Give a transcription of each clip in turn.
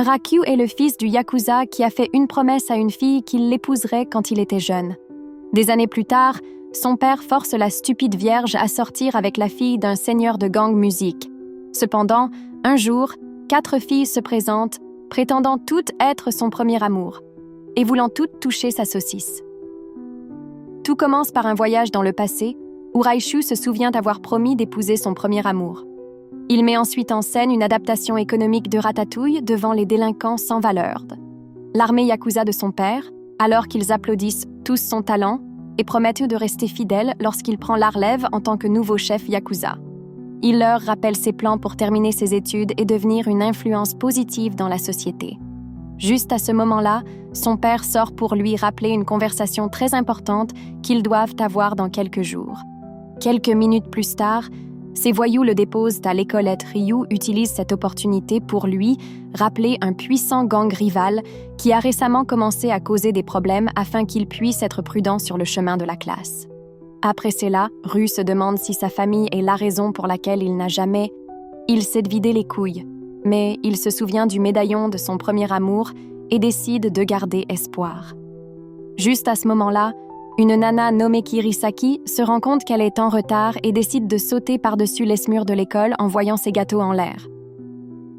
Raku est le fils du yakuza qui a fait une promesse à une fille qu'il l'épouserait quand il était jeune. Des années plus tard, son père force la stupide vierge à sortir avec la fille d'un seigneur de gang musique. Cependant, un jour, 4 filles se présentent, prétendant toutes être son premier amour, et voulant toutes toucher sa saucisse. Tout commence par un voyage dans le passé, où Raichu se souvient avoir promis d'épouser son premier amour. Il met ensuite en scène une adaptation économique de Ratatouille devant les délinquants sans valeur. L'armée yakuza de son père, alors qu'ils applaudissent tous son talent et promettent de rester fidèles lorsqu'il prend la relève en tant que nouveau chef yakuza. Il leur rappelle ses plans pour terminer ses études et devenir une influence positive dans la société. Juste à ce moment-là, son père sort pour lui rappeler une conversation très importante qu'ils doivent avoir dans quelques jours. Quelques minutes plus tard, ces voyous le déposent à l'écolette. Ryu utilise cette opportunité pour lui rappeler un puissant gang rival qui a récemment commencé à causer des problèmes afin qu'il puisse être prudent sur le chemin de la classe. Après cela, Ryu se demande si sa famille est la raison pour laquelle il n'a jamais... Il s'est vidé les couilles, mais il se souvient du médaillon de son premier amour et décide de garder espoir. Juste à ce moment-là, une nana nommée Kirisaki se rend compte qu'elle est en retard et décide de sauter par-dessus les murs de l'école en voyant ses gâteaux en l'air.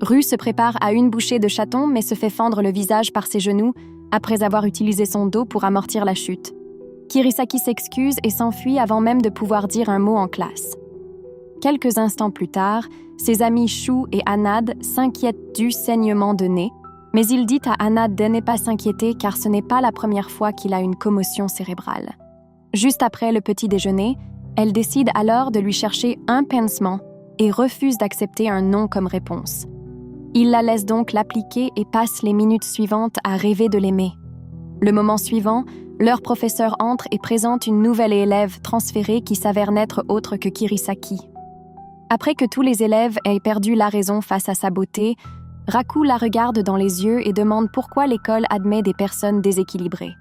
Ryu se prépare à une bouchée de chaton mais se fait fendre le visage par ses genoux après avoir utilisé son dos pour amortir la chute. Kirisaki s'excuse et s'enfuit avant même de pouvoir dire un mot en classe. Quelques instants plus tard, ses amis Shu et Anad s'inquiètent du saignement de nez, mais il dit à Anad de ne pas s'inquiéter car ce n'est pas la première fois qu'il a une commotion cérébrale. Juste après le petit déjeuner, elle décide alors de lui chercher un pansement et refuse d'accepter un non comme réponse. Il la laisse donc l'appliquer et passe les minutes suivantes à rêver de l'aimer. Le moment suivant, leur professeur entre et présente une nouvelle élève transférée qui s'avère n'être autre que Kirisaki. Après que tous les élèves aient perdu la raison face à sa beauté, Raku la regarde dans les yeux et demande pourquoi l'école admet des personnes déséquilibrées.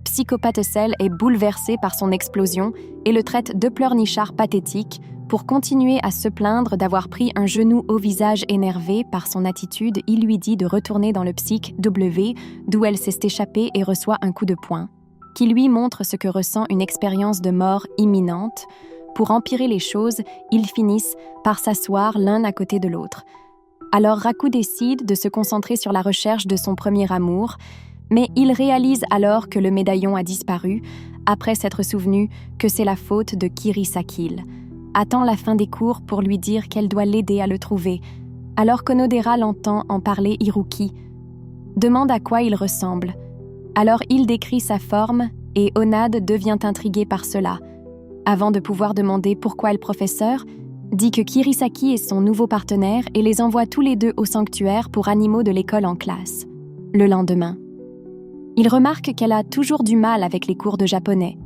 Psychopathe Cell est bouleversé par son explosion et le traite de pleurnichard pathétique pour continuer à se plaindre d'avoir pris un genou au visage énervé par son attitude. Il lui dit de retourner dans le psych W, d'où elle s'est échappée et reçoit un coup de poing, qui lui montre ce que ressent une expérience de mort imminente. Pour empirer les choses, ils finissent par s'asseoir l'un à côté de l'autre. Alors Raku décide de se concentrer sur la recherche de son premier amour, mais il réalise alors que le médaillon a disparu, après s'être souvenu que c'est la faute de Kirisaki. Attend la fin des cours pour lui dire qu'elle doit l'aider à le trouver, alors qu'Onodera l'entend en parler Hiruki. Demande à quoi il ressemble. Alors il décrit sa forme et Onad devient intrigué par cela. Avant de pouvoir demander pourquoi le professeur, dit que Kirisaki est son nouveau partenaire et les envoie tous les deux au sanctuaire pour animaux de l'école en classe. Le lendemain, il remarque qu'elle a toujours du mal avec les cours de japonais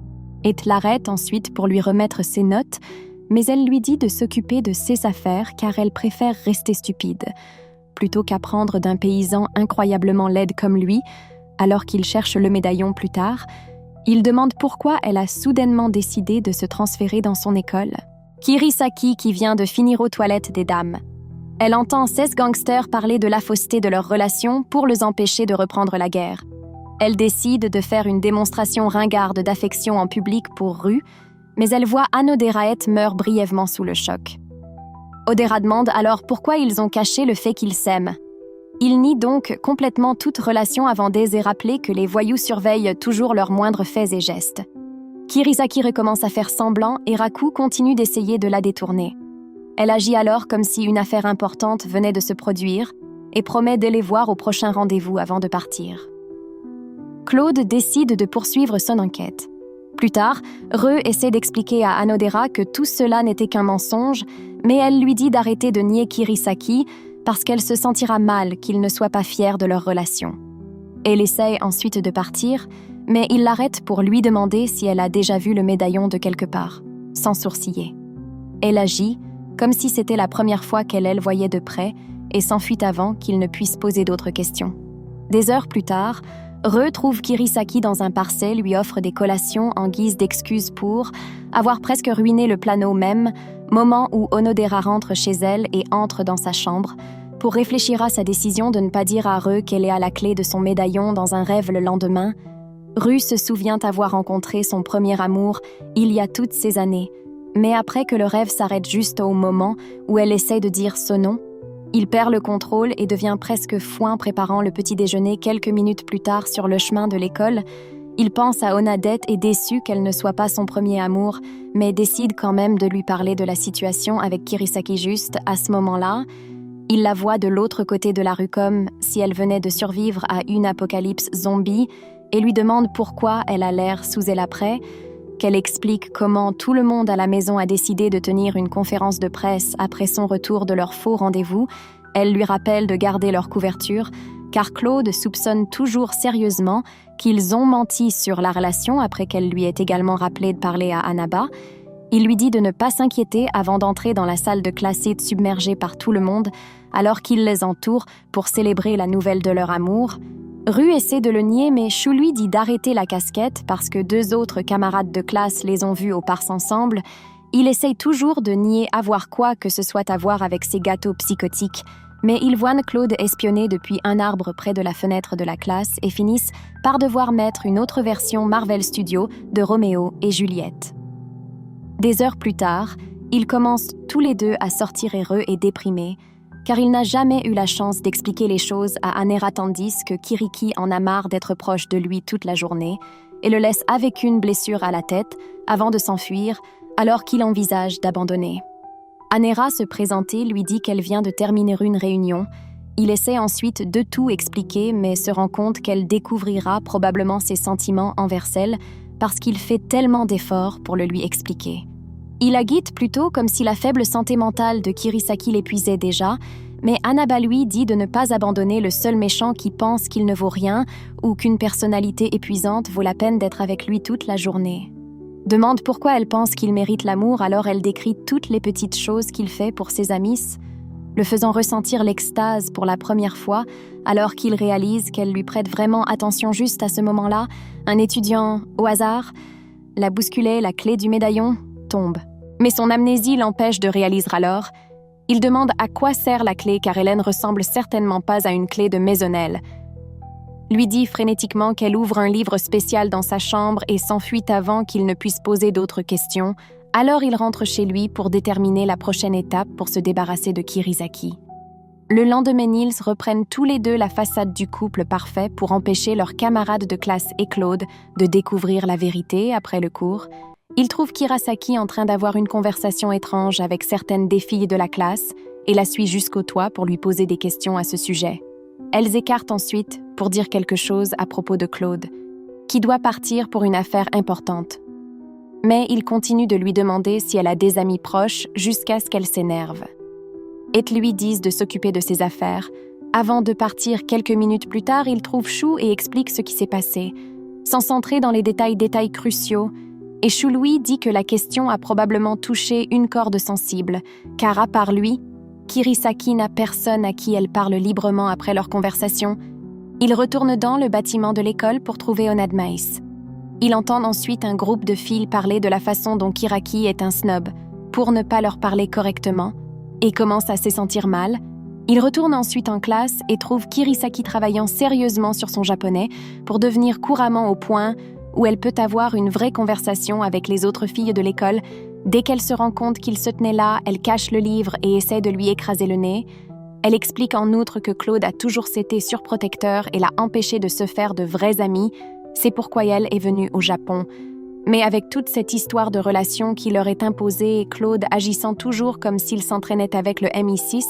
et l'arrête ensuite pour lui remettre ses notes, mais elle lui dit de s'occuper de ses affaires car elle préfère rester stupide, plutôt qu'apprendre d'un paysan incroyablement laid comme lui, alors qu'il cherche le médaillon plus tard. Il demande pourquoi elle a soudainement décidé de se transférer dans son école. Kirisaki qui vient de finir aux toilettes des dames. Elle entend 16 gangsters parler de la fausseté de leur relation pour les empêcher de reprendre la guerre. Elle décide de faire une démonstration ringarde d'affection en public pour Ryu, mais elle voit Anoderaet meurt brièvement sous le choc. Odera demande alors pourquoi ils ont caché le fait qu'ils s'aiment. Il nie donc complètement toute relation avant et rappeler que les voyous surveillent toujours leurs moindres faits et gestes. Kirisaki recommence à faire semblant et Raku continue d'essayer de la détourner. Elle agit alors comme si une affaire importante venait de se produire et promet de les voir au prochain rendez-vous avant de partir. Claude décide de poursuivre son enquête. Plus tard, Reu essaie d'expliquer à Anodera que tout cela n'était qu'un mensonge, mais elle lui dit d'arrêter de nier Kirisaki parce qu'elle se sentira mal qu'il ne soit pas fier de leur relation. Elle essaie ensuite de partir, mais il l'arrête pour lui demander si elle a déjà vu le médaillon de quelque part, sans sourciller. Elle agit comme si c'était la première fois qu'elle le voyait de près et s'enfuit avant qu'il ne puisse poser d'autres questions. Des heures plus tard, Reu trouve Kirisaki dans un parcelle, lui offre des collations en guise d'excuse pour avoir presque ruiné le plano même, moment où Onodera rentre chez elle et entre dans sa chambre, Pour réfléchir à sa décision de ne pas dire à Rue qu'elle est à la clé de son médaillon dans un rêve le lendemain, Rue se souvient avoir rencontré son premier amour il y a toutes ces années, mais après que le rêve s'arrête juste au moment où elle essaie de dire ce nom, il perd le contrôle et devient presque foin préparant le petit déjeuner quelques minutes plus tard sur le chemin de l'école. Il pense à Onadette et déçu qu'elle ne soit pas son premier amour, mais décide quand même de lui parler de la situation avec Kirisaki juste à ce moment-là. Il la voit de l'autre côté de la rue comme si elle venait de survivre à une apocalypse zombie et lui demande pourquoi elle a l'air sous elle après, qu'elle explique comment tout le monde à la maison a décidé de tenir une conférence de presse après son retour de leur faux rendez-vous. Elle lui rappelle de garder leur couverture, car Claude soupçonne toujours sérieusement qu'ils ont menti sur la relation après qu'elle lui ait également rappelé de parler à Anaba. Il lui dit de ne pas s'inquiéter avant d'entrer dans la salle de classe submergée par tout le monde, alors qu'il les entoure pour célébrer la nouvelle de leur amour. Rue essaie de le nier, mais Chou lui dit d'arrêter la casquette parce que 2 autres camarades de classe les ont vus au Pars ensemble. Il essaye toujours de nier avoir quoi que ce soit à voir avec ces gâteaux psychotiques, mais ils voient Claude espionner depuis un arbre près de la fenêtre de la classe et finissent par devoir mettre une autre version Marvel Studios de Roméo et Juliette. Des heures plus tard, ils commencent tous les deux à sortir heureux et déprimés, car il n'a jamais eu la chance d'expliquer les choses à Anera tandis que Kiriki en a marre d'être proche de lui toute la journée et le laisse avec une blessure à la tête avant de s'enfuir alors qu'il envisage d'abandonner. Anera se présenter lui dit qu'elle vient de terminer une réunion. Il essaie ensuite de tout expliquer mais se rend compte qu'elle découvrira probablement ses sentiments envers elle parce qu'il fait tellement d'efforts pour le lui expliquer. Il agite plutôt comme si la faible santé mentale de Kirisaki l'épuisait déjà, mais Anaba lui dit de ne pas abandonner le seul méchant qui pense qu'il ne vaut rien ou qu'une personnalité épuisante vaut la peine d'être avec lui toute la journée. Demande pourquoi elle pense qu'il mérite l'amour, alors elle décrit toutes les petites choses qu'il fait pour ses amis, le faisant ressentir l'extase pour la première fois, alors qu'il réalise qu'elle lui prête vraiment attention juste à ce moment-là. Un étudiant, au hasard, la bousculait, la clé du médaillon tombe. Mais son amnésie l'empêche de réaliser alors. Il demande à quoi sert la clé car Hélène ressemble certainement pas à une clé de maisonnelle. Lui dit frénétiquement qu'elle ouvre un livre spécial dans sa chambre et s'enfuit avant qu'il ne puisse poser d'autres questions. Alors il rentre chez lui pour déterminer la prochaine étape pour se débarrasser de Kirisaki. Le lendemain, ils reprennent tous les deux la façade du couple parfait pour empêcher leurs camarades de classe et Claude de découvrir la vérité après le cours. Ils trouvent Kirasaki en train d'avoir une conversation étrange avec certaines des filles de la classe et la suivent jusqu'au toit pour lui poser des questions à ce sujet. Elles écartent ensuite pour dire quelque chose à propos de Claude, qui doit partir pour une affaire importante. Mais il continue de lui demander si elle a des amis proches jusqu'à ce qu'elle s'énerve. Et lui disent de s'occuper de ses affaires. Avant de partir quelques minutes plus tard, il trouve Chou et explique ce qui s'est passé, sans s'entrer dans les détails cruciaux. Et Chou lui dit que la question a probablement touché une corde sensible, car à part lui, Kirisaki n'a personne à qui elle parle librement après leur conversation. Il retourne dans le bâtiment de l'école pour trouver Onad Maïs. Il entend ensuite un groupe de filles parler de la façon dont Kiraki est un snob, pour ne pas leur parler correctement, et commence à se sentir mal. Il retourne ensuite en classe et trouve Kirisaki travaillant sérieusement sur son japonais pour devenir couramment au point où elle peut avoir une vraie conversation avec les autres filles de l'école. Dès qu'elle se rend compte qu'il se tenait là, elle cache le livre et essaie de lui écraser le nez. Elle explique en outre que Claude a toujours été surprotecteur et l'a empêché de se faire de vrais amis. C'est pourquoi elle est venue au Japon. Mais avec toute cette histoire de relation qui leur est imposée et Claude agissant toujours comme s'il s'entraînait avec le MI6,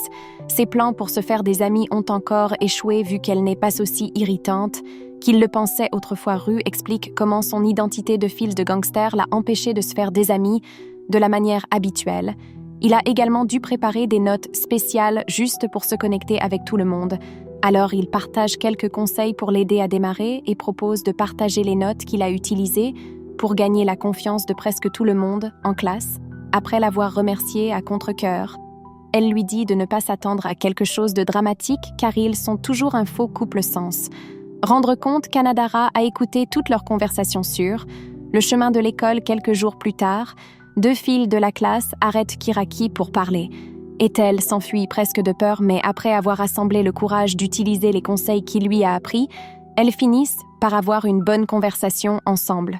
ses plans pour se faire des amis ont encore échoué vu qu'elle n'est pas aussi irritante qu'il le pensait autrefois. Rue explique comment son identité de fils de gangster l'a empêché de se faire des amis de la manière habituelle. Il a également dû préparer des notes spéciales juste pour se connecter avec tout le monde. Alors il partage quelques conseils pour l'aider à démarrer et propose de partager les notes qu'il a utilisées pour gagner la confiance de presque tout le monde en classe. Après l'avoir remercié à contre-cœur, elle lui dit de ne pas s'attendre à quelque chose de dramatique car ils sont toujours un faux couple sens. Rendre compte qu'Anadara a écouté toute leur conversation sur le chemin de l'école quelques jours plus tard. 2 filles de la classe arrêtent Kiraki pour parler. Ethel s'enfuit presque de peur, mais après avoir rassemblé le courage d'utiliser les conseils qu'il lui a appris, elles finissent par avoir une bonne conversation ensemble.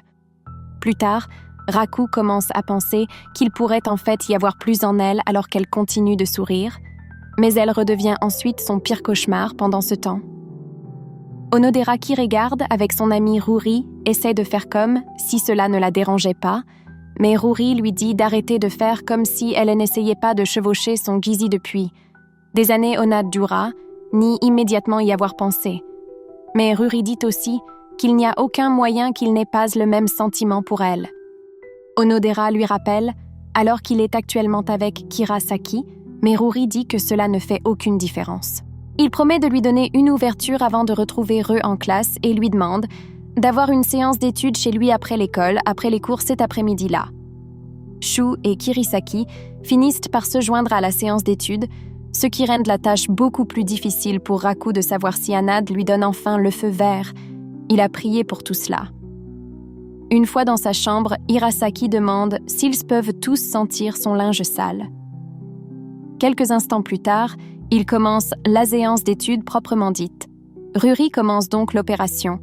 Plus tard, Raku commence à penser qu'il pourrait en fait y avoir plus en elle alors qu'elle continue de sourire, mais elle redevient ensuite son pire cauchemar pendant ce temps. Onodera, qui regarde avec son ami Ruri, essaie de faire comme si cela ne la dérangeait pas, mais Ruri lui dit d'arrêter de faire comme si elle n'essayait pas de chevaucher son Gizi depuis. Des années Onad dura, ni immédiatement y avoir pensé. Mais Ruri dit aussi qu'il n'y a aucun moyen qu'il n'ait pas le même sentiment pour elle. Onodera lui rappelle, alors qu'il est actuellement avec Kirasaki, mais Ruri dit que cela ne fait aucune différence. Il promet de lui donner une ouverture avant de retrouver Re en classe et lui demande d'avoir une séance d'études chez lui après l'école, après les cours cet après-midi-là. Shu et Kirisaki finissent par se joindre à la séance d'études, ce qui rend la tâche beaucoup plus difficile pour Raku de savoir si Anad lui donne enfin le feu vert. Il a prié pour tout cela. Une fois dans sa chambre, Hirasaki demande s'ils peuvent tous sentir son linge sale. Quelques instants plus tard, il commence la séance d'études proprement dite. Ruri commence donc l'opération.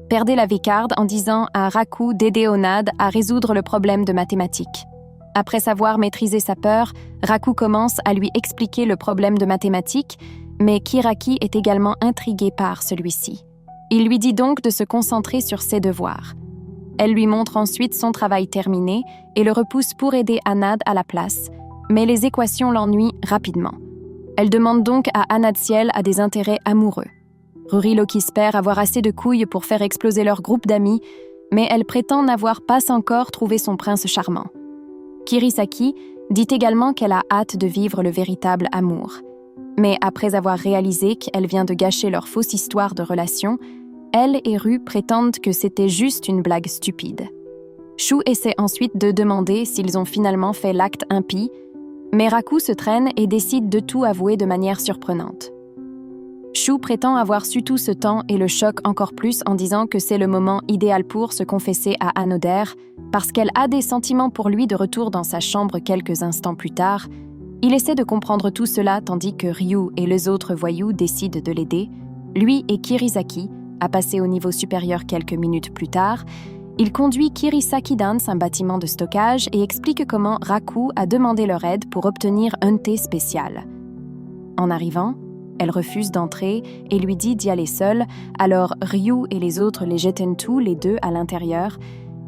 Perdez la vicarde en disant à Raku d'aider Onad à résoudre le problème de mathématiques. Après savoir maîtriser sa peur, Raku commence à lui expliquer le problème de mathématiques, mais Kiraki est également intrigué par celui-ci. Il lui dit donc de se concentrer sur ses devoirs. Elle lui montre ensuite son travail terminé et le repousse pour aider Anad à la place, mais les équations l'ennuient rapidement. Elle demande donc à Anad Ciel à des intérêts amoureux. Ruri espère avoir assez de couilles pour faire exploser leur groupe d'amis, mais elle prétend n'avoir pas encore trouvé son prince charmant. Kirisaki dit également qu'elle a hâte de vivre le véritable amour. Mais après avoir réalisé qu'elle vient de gâcher leur fausse histoire de relation, elle et Ru prétendent que c'était juste une blague stupide. Shu essaie ensuite de demander s'ils ont finalement fait l'acte impie, mais Raku se traîne et décide de tout avouer de manière surprenante. Shu prétend avoir su tout ce temps et le choque encore plus en disant que c'est le moment idéal pour se confesser à Anoder, parce qu'elle a des sentiments pour lui de retour dans sa chambre quelques instants plus tard. Il essaie de comprendre tout cela tandis que Ryu et les autres voyous décident de l'aider. Lui et Kirisaki, à passer au niveau supérieur quelques minutes plus tard, il conduit Kirisaki dans un bâtiment de stockage et explique comment Raku a demandé leur aide pour obtenir un thé spécial. En arrivant, elle refuse d'entrer et lui dit d'y aller seule, alors Ryu et les autres les jettent tous les deux à l'intérieur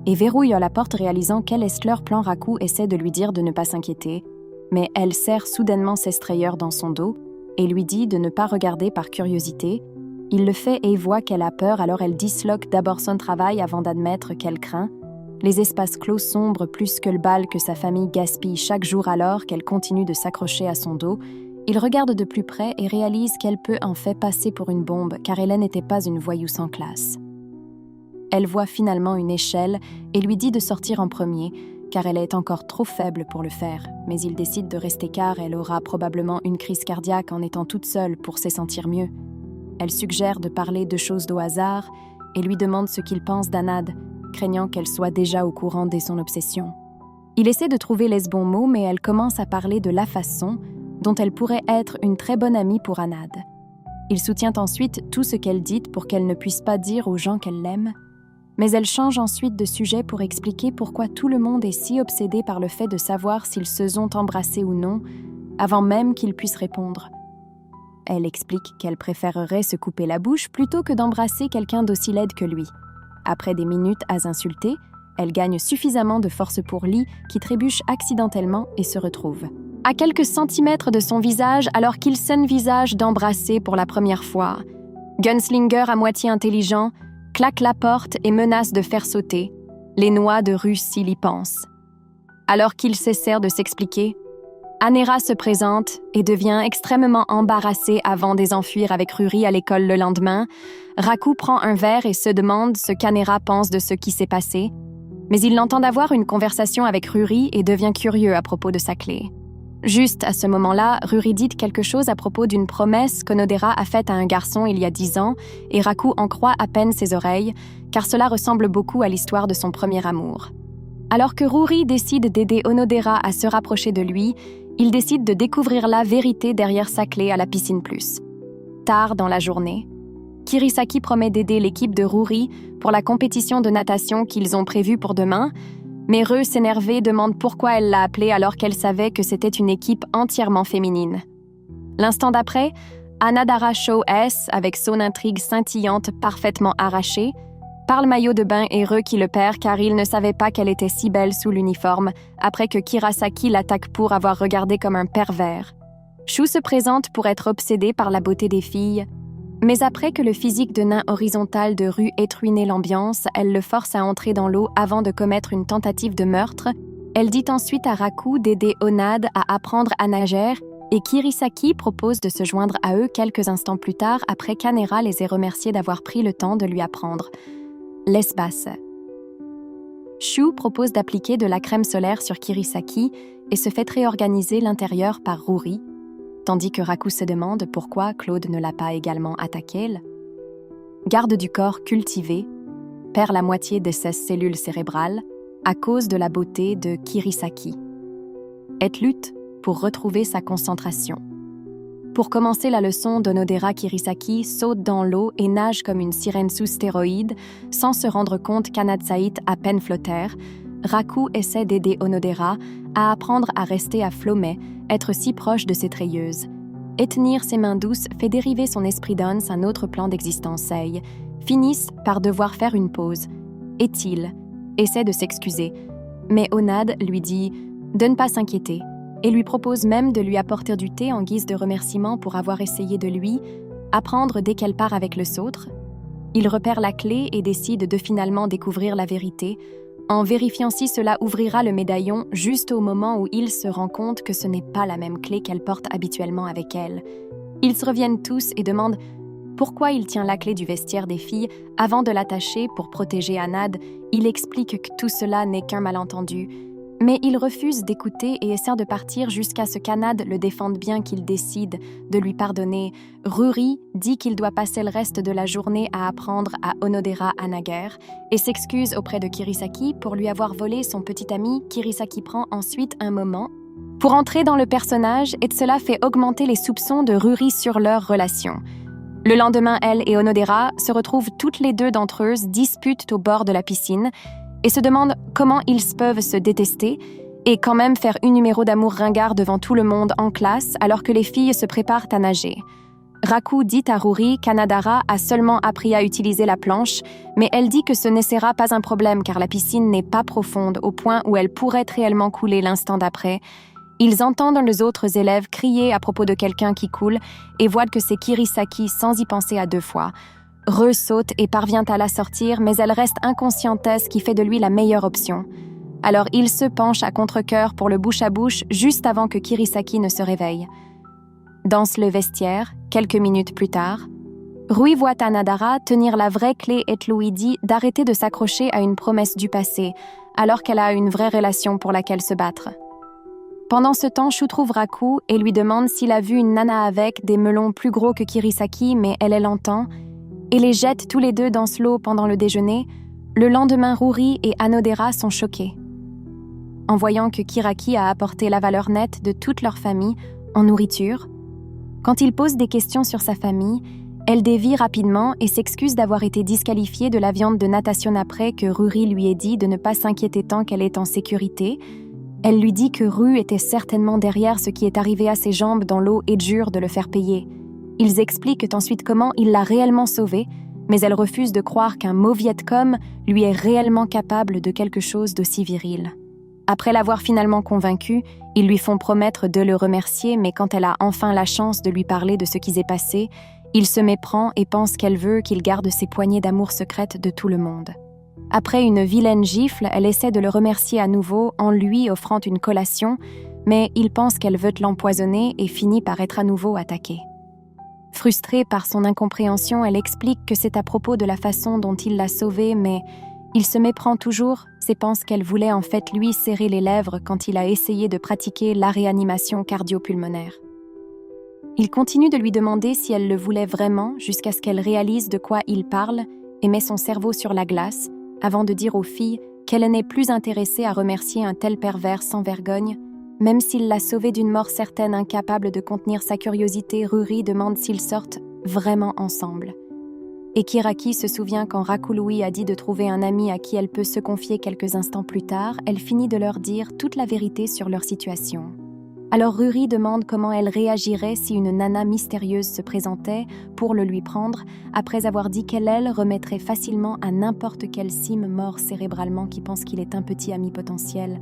et verrouillent la porte réalisant quel est leur plan. Raku essaie de lui dire de ne pas s'inquiéter, mais elle serre soudainement ses strayeurs dans son dos et lui dit de ne pas regarder par curiosité. Il le fait et voit qu'elle a peur, alors elle disloque d'abord son travail avant d'admettre qu'elle craint. Les espaces clos sombrent plus que le bal que sa famille gaspille chaque jour alors qu'elle continue de s'accrocher à son dos. Il regarde de plus près et réalise qu'elle peut en fait passer pour une bombe car elle n'était pas une voyou sans classe. Elle voit finalement une échelle et lui dit de sortir en premier car elle est encore trop faible pour le faire, mais il décide de rester car elle aura probablement une crise cardiaque en étant toute seule pour se sentir mieux. Elle suggère de parler de choses au hasard et lui demande ce qu'il pense d'Anad, craignant qu'elle soit déjà au courant de son obsession. Il essaie de trouver les bons mots, mais elle commence à parler de la façon dont elle pourrait être une très bonne amie pour Anad. Il soutient ensuite tout ce qu'elle dit pour qu'elle ne puisse pas dire aux gens qu'elle l'aime, mais elle change ensuite de sujet pour expliquer pourquoi tout le monde est si obsédé par le fait de savoir s'ils se sont embrassés ou non, avant même qu'ils puissent répondre. Elle explique qu'elle préférerait se couper la bouche plutôt que d'embrasser quelqu'un d'aussi laide que lui. Après des minutes à insulter, elle gagne suffisamment de force pour Lee qui trébuche accidentellement et se retrouve à quelques centimètres de son visage alors qu'il s'envisage d'embrasser pour la première fois. Gunslinger à moitié intelligent claque la porte et menace de faire sauter. Les noix de Russe s'il y pense. Alors qu'il s'essaie de s'expliquer, Anera se présente et devient extrêmement embarrassée avant de s'enfuir avec Ruri à l'école le lendemain. Raku prend un verre et se demande ce qu'Anera pense de ce qui s'est passé, mais il l'entend avoir une conversation avec Ruri et devient curieux à propos de sa clé. Juste à ce moment-là, Ruri dit quelque chose à propos d'une promesse qu'Onodera a faite à un garçon il y a 10 ans et Raku en croit à peine ses oreilles, car cela ressemble beaucoup à l'histoire de son premier amour. Alors que Ruri décide d'aider Onodera à se rapprocher de lui, Il décide de découvrir la vérité derrière sa clé à la piscine plus. Tard dans la journée, Kirisaki promet d'aider l'équipe de Ruri pour la compétition de natation qu'ils ont prévue pour demain, mais Reus, énervée, demande pourquoi elle l'a appelée alors qu'elle savait que c'était une équipe entièrement féminine. L'instant d'après, Anadara Show S, avec son intrigue scintillante parfaitement arrachée, parle maillot de bain et Re qui le perd car il ne savait pas qu'elle était si belle sous l'uniforme après que Kirasaki l'attaque pour avoir regardé comme un pervers. Shu se présente pour être obsédée par la beauté des filles, mais après que le physique de nain horizontal de Ru ait ruiné l'ambiance, elle le force à entrer dans l'eau avant de commettre une tentative de meurtre. Elle dit ensuite à Raku d'aider Onad à apprendre à nager et Kirisaki propose de se joindre à eux quelques instants plus tard après qu'Anera les ait remerciés d'avoir pris le temps de lui apprendre. L'espace. Shu propose d'appliquer de la crème solaire sur Kirisaki et se fait réorganiser l'intérieur par Ruri, tandis que Raku se demande pourquoi Claude ne l'a pas également attaqué. Garde du corps cultivé, perd la moitié de ses cellules cérébrales à cause de la beauté de Kirisaki. Elle lutte pour retrouver sa concentration. Pour commencer la leçon, Onodera Kirisaki saute dans l'eau et nage comme une sirène sous stéroïdes, sans se rendre compte qu'Anatsait à peine flottaire. Raku essaie d'aider Onodera à apprendre à rester à flot mais être si proche de ses treilleuses. Et tenir ses mains douces fait dériver son esprit d'Ons un autre plan d'existence. Finissent par devoir faire une pause. Est-il essaie de s'excuser, mais Onad lui dit de ne pas s'inquiéter et lui propose même de lui apporter du thé en guise de remerciement pour avoir essayé de lui apprendre dès qu'elle part avec le sautre. Il repère la clé et décide de finalement découvrir la vérité, en vérifiant si cela ouvrira le médaillon juste au moment où il se rend compte que ce n'est pas la même clé qu'elle porte habituellement avec elle. Ils se reviennent tous et demandent pourquoi il tient la clé du vestiaire des filles avant de l'attacher pour protéger Anad. Il explique que tout cela n'est qu'un malentendu, mais il refuse d'écouter et essaie de partir jusqu'à ce qu'Anad le défende bien qu'il décide de lui pardonner. Ruri dit qu'il doit passer le reste de la journée à apprendre à Onodera à nager et s'excuse auprès de Kirisaki pour lui avoir volé son petit ami. Kirisaki prend ensuite un moment pour entrer dans le personnage et cela fait augmenter les soupçons de Ruri sur leur relation. Le lendemain, elle et Onodera se retrouvent toutes les deux d'entre eux disputent au bord de la piscine et se demandent comment ils peuvent se détester et quand même faire un numéro d'amour ringard devant tout le monde en classe alors que les filles se préparent à nager. Raku dit à Ruri qu'Anadara a seulement appris à utiliser la planche, mais elle dit que ce ne sera pas un problème car la piscine n'est pas profonde au point où elle pourrait réellement couler l'instant d'après. Ils entendent les autres élèves crier à propos de quelqu'un qui coule et voient que c'est Kirisaki sans y penser à deux fois. Re saute et parvient à la sortir, mais elle reste inconsciente, ce qui fait de lui la meilleure option. Alors il se penche à contre-cœur pour le bouche-à-bouche juste avant que Kirisaki ne se réveille. Dans le vestiaire, quelques minutes plus tard, Rui voit Anadara tenir la vraie clé et lui dit d'arrêter de s'accrocher à une promesse du passé, alors qu'elle a une vraie relation pour laquelle se battre. Pendant ce temps, Shu trouve Raku et lui demande s'il a vu une nana avec des melons plus gros que Kirisaki, mais elle l'entend, et les jette tous les deux dans l'eau pendant le déjeuner. Le lendemain, Ruri et Anodera sont choqués. En voyant que Kiraki a apporté la valeur nette de toute leur famille en nourriture, quand il pose des questions sur sa famille, elle dévie rapidement et s'excuse d'avoir été disqualifiée de la viande de natation après que Ruri lui ait dit de ne pas s'inquiéter tant qu'elle est en sécurité. Elle lui dit que Ru était certainement derrière ce qui est arrivé à ses jambes dans l'eau et jure de le faire payer. Ils expliquent ensuite comment il l'a réellement sauvée, mais elle refuse de croire qu'un Movietcom lui est réellement capable de quelque chose d'aussi viril. Après l'avoir finalement convaincu, ils lui font promettre de le remercier, mais quand elle a enfin la chance de lui parler de ce qui s'est passé, il se méprend et pense qu'elle veut qu'il garde ses poignées d'amour secrètes de tout le monde. Après une vilaine gifle, elle essaie de le remercier à nouveau en lui offrant une collation, mais il pense qu'elle veut l'empoisonner et finit par être à nouveau attaquée. Frustrée par son incompréhension, elle explique que c'est à propos de la façon dont il l'a sauvée, mais il se méprend toujours et pense qu'elle voulait en fait lui serrer les lèvres quand il a essayé de pratiquer la réanimation cardio-pulmonaire. Il continue de lui demander si elle le voulait vraiment jusqu'à ce qu'elle réalise de quoi il parle et met son cerveau sur la glace, avant de dire aux filles qu'elle n'est plus intéressée à remercier un tel pervers sans vergogne Même s'il l'a sauvée d'une mort certaine, incapable de contenir sa curiosité, Ruri demande s'ils sortent vraiment ensemble. Et Kiraki se souvient quand Rakului a dit de trouver un ami à qui elle peut se confier quelques instants plus tard, elle finit de leur dire toute la vérité sur leur situation. Alors Ruri demande comment elle réagirait si une nana mystérieuse se présentait pour le lui prendre, après avoir dit qu'elle remettrait facilement à n'importe quel sim mort cérébralement qui pense qu'il est un petit ami potentiel.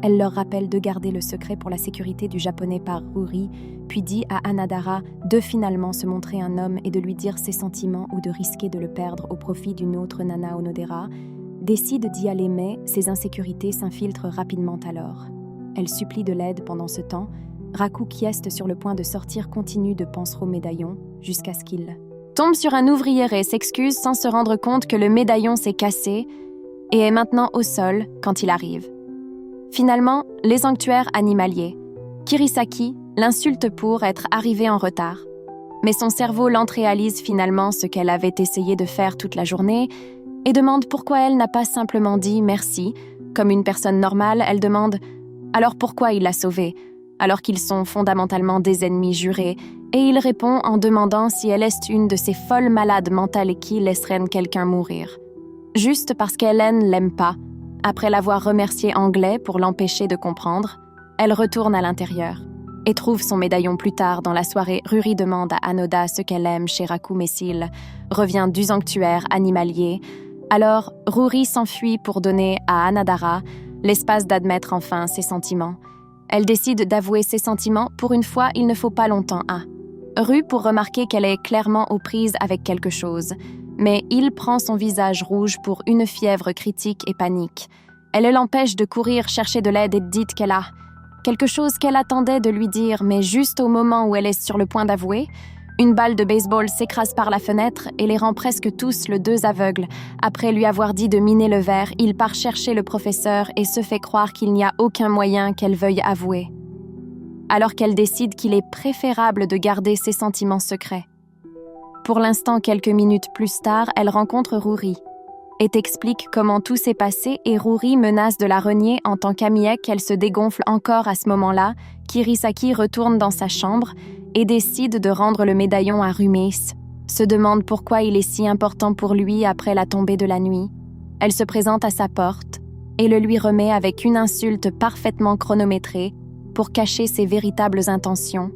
Elle leur rappelle de garder le secret pour la sécurité du japonais par Ruri, puis dit à Anadara de finalement se montrer un homme et de lui dire ses sentiments ou de risquer de le perdre au profit d'une autre nana Onodera, décide d'y aller mais ses insécurités s'infiltrent rapidement alors. Elle supplie de l'aide pendant ce temps. Raku, qui est sur le point de sortir, continue de penser au médaillon jusqu'à ce qu'il tombe sur un ouvrier et s'excuse sans se rendre compte que le médaillon s'est cassé et est maintenant au sol quand il arrive. Finalement, les sanctuaires animaliers. Kirisaki l'insulte pour être arrivée en retard. Mais son cerveau l'entréalise finalement ce qu'elle avait essayé de faire toute la journée et demande pourquoi elle n'a pas simplement dit merci. Comme une personne normale, elle demande « Alors pourquoi il l'a sauvée ?» alors qu'ils sont fondamentalement des ennemis jurés, et il répond en demandant si elle est une de ces folles malades mentales qui laisseraient quelqu'un mourir. Juste parce qu'Hélène l'aime pas. Après l'avoir remercié anglais pour l'empêcher de comprendre, elle retourne à l'intérieur et trouve son médaillon plus tard dans la soirée. Ruri demande à Anoda ce qu'elle aime chez Raku Messil, revient du sanctuaire animalier. Alors, Ruri s'enfuit pour donner à Anadara l'espace d'admettre enfin ses sentiments. Elle décide d'avouer ses sentiments. Pour une fois, il ne faut pas longtemps à Ru pour remarquer qu'elle est clairement aux prises avec quelque chose. Mais il prend son visage rouge pour une fièvre critique et panique. Elle l'empêche de courir chercher de l'aide et dit qu'elle a quelque chose qu'elle attendait de lui dire, mais juste au moment où elle est sur le point d'avouer, une balle de baseball s'écrase par la fenêtre et les rend presque tous les deux aveugles. Après lui avoir dit de miner le verre, il part chercher le professeur et se fait croire qu'il n'y a aucun moyen qu'elle veuille avouer. Alors qu'elle décide qu'il est préférable de garder ses sentiments secrets. Pour l'instant, quelques minutes plus tard, elle rencontre Ruri et t'explique comment tout s'est passé et Ruri menace de la renier en tant qu'amie qu'elle se dégonfle encore à ce moment-là. Kirisaki retourne dans sa chambre et décide de rendre le médaillon à Rumeis, se demande pourquoi il est si important pour lui après la tombée de la nuit. Elle se présente à sa porte et le lui remet avec une insulte parfaitement chronométrée pour cacher ses véritables intentions.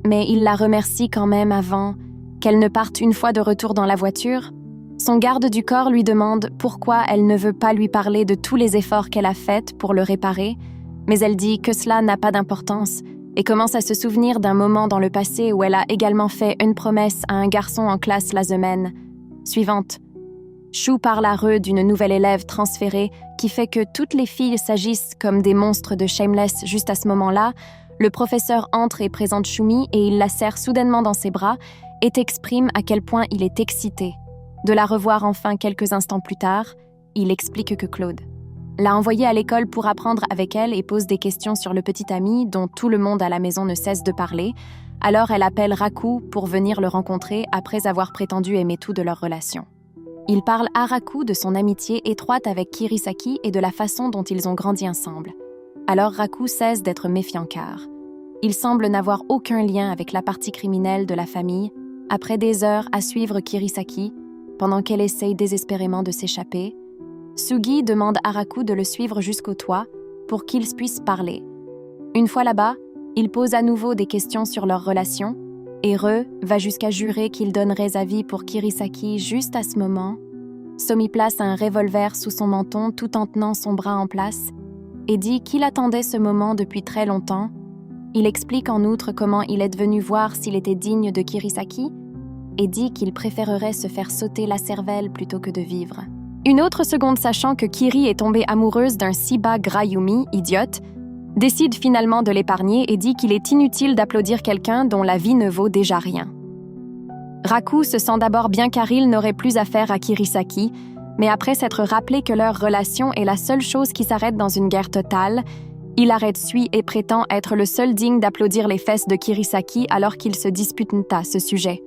Mais il la remercie quand même avant qu'elle ne parte une fois de retour dans la voiture. Son garde du corps lui demande pourquoi elle ne veut pas lui parler de tous les efforts qu'elle a faits pour le réparer, mais elle dit que cela n'a pas d'importance et commence à se souvenir d'un moment dans le passé où elle a également fait une promesse à un garçon en classe la semaine suivante. Shu parle à Re d'une nouvelle élève transférée qui fait que toutes les filles s'agissent comme des monstres de Shameless juste à ce moment-là. Le professeur entre et présente Shumi et il la serre soudainement dans ses bras et exprime à quel point il est excité. De la revoir enfin quelques instants plus tard, il explique que Claude l'a envoyée à l'école pour apprendre avec elle et pose des questions sur le petit ami dont tout le monde à la maison ne cesse de parler. Alors elle appelle Raku pour venir le rencontrer après avoir prétendu aimer tout de leur relation. Il parle à Raku de son amitié étroite avec Kirisaki et de la façon dont ils ont grandi ensemble. Alors Raku cesse d'être méfiant car il semble n'avoir aucun lien avec la partie criminelle de la famille. Après des heures à suivre Kirisaki, pendant qu'elle essaye désespérément de s'échapper, Sugi demande à Raku de le suivre jusqu'au toit pour qu'ils puissent parler. Une fois là-bas, il pose à nouveau des questions sur leur relation et Re va jusqu'à jurer qu'il donnerait sa vie pour Kirisaki. Juste à ce moment, Somi place un revolver sous son menton tout en tenant son bras en place et dit qu'il attendait ce moment depuis très longtemps. Il explique en outre comment il est venu voir s'il était digne de Kirisaki et dit qu'il préférerait se faire sauter la cervelle plutôt que de vivre. Une autre seconde, sachant que Kiri est tombée amoureuse d'un si bas Grayumi, idiote, décide finalement de l'épargner et dit qu'il est inutile d'applaudir quelqu'un dont la vie ne vaut déjà rien. Raku se sent d'abord bien car il n'aurait plus affaire à Kirisaki, mais après s'être rappelé que leur relation est la seule chose qui s'arrête dans une guerre totale, il arrête Sui et prétend être le seul digne d'applaudir les fesses de Kirisaki alors qu'ils se disputent à ce sujet.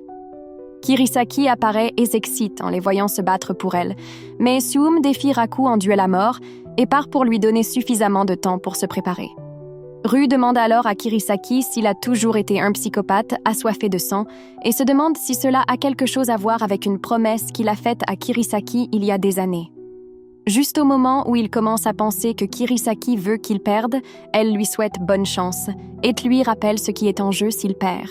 Kirisaki apparaît et s'excite en les voyant se battre pour elle, mais Suum défie Raku en duel à mort et part pour lui donner suffisamment de temps pour se préparer. Ru demande alors à Kirisaki s'il a toujours été un psychopathe assoiffé de sang et se demande si cela a quelque chose à voir avec une promesse qu'il a faite à Kirisaki il y a des années. Juste au moment où il commence à penser que Kirisaki veut qu'il perde, elle lui souhaite bonne chance et lui rappelle ce qui est en jeu s'il perd.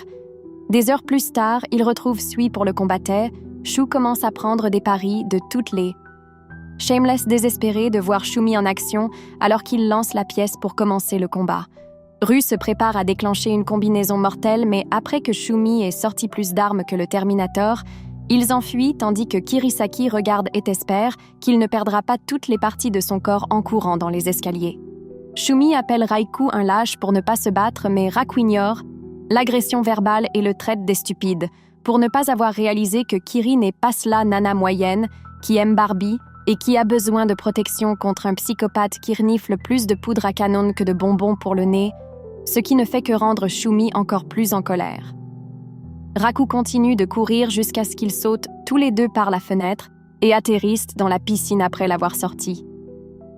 Des heures plus tard, il retrouve Sui pour le combattre. Shu commence à prendre des paris de toutes les. Shameless désespéré de voir Shumi en action alors qu'il lance la pièce pour commencer le combat. Ru se prépare à déclencher une combinaison mortelle, mais après que Shumi ait sorti plus d'armes que le Terminator, ils enfuient tandis que Kirisaki regarde et espère qu'il ne perdra pas toutes les parties de son corps en courant dans les escaliers. Shumi appelle Raikou un lâche pour ne pas se battre, mais Raku ignore l'agression verbale et le traite des stupides, pour ne pas avoir réalisé que Kiri n'est pas cela nana moyenne, qui aime Barbie et qui a besoin de protection contre un psychopathe qui renifle plus de poudre à canon que de bonbons pour le nez, ce qui ne fait que rendre Shumi encore plus en colère. Raku continue de courir jusqu'à ce qu'ils sautent tous les deux par la fenêtre et atterrissent dans la piscine après l'avoir sorti.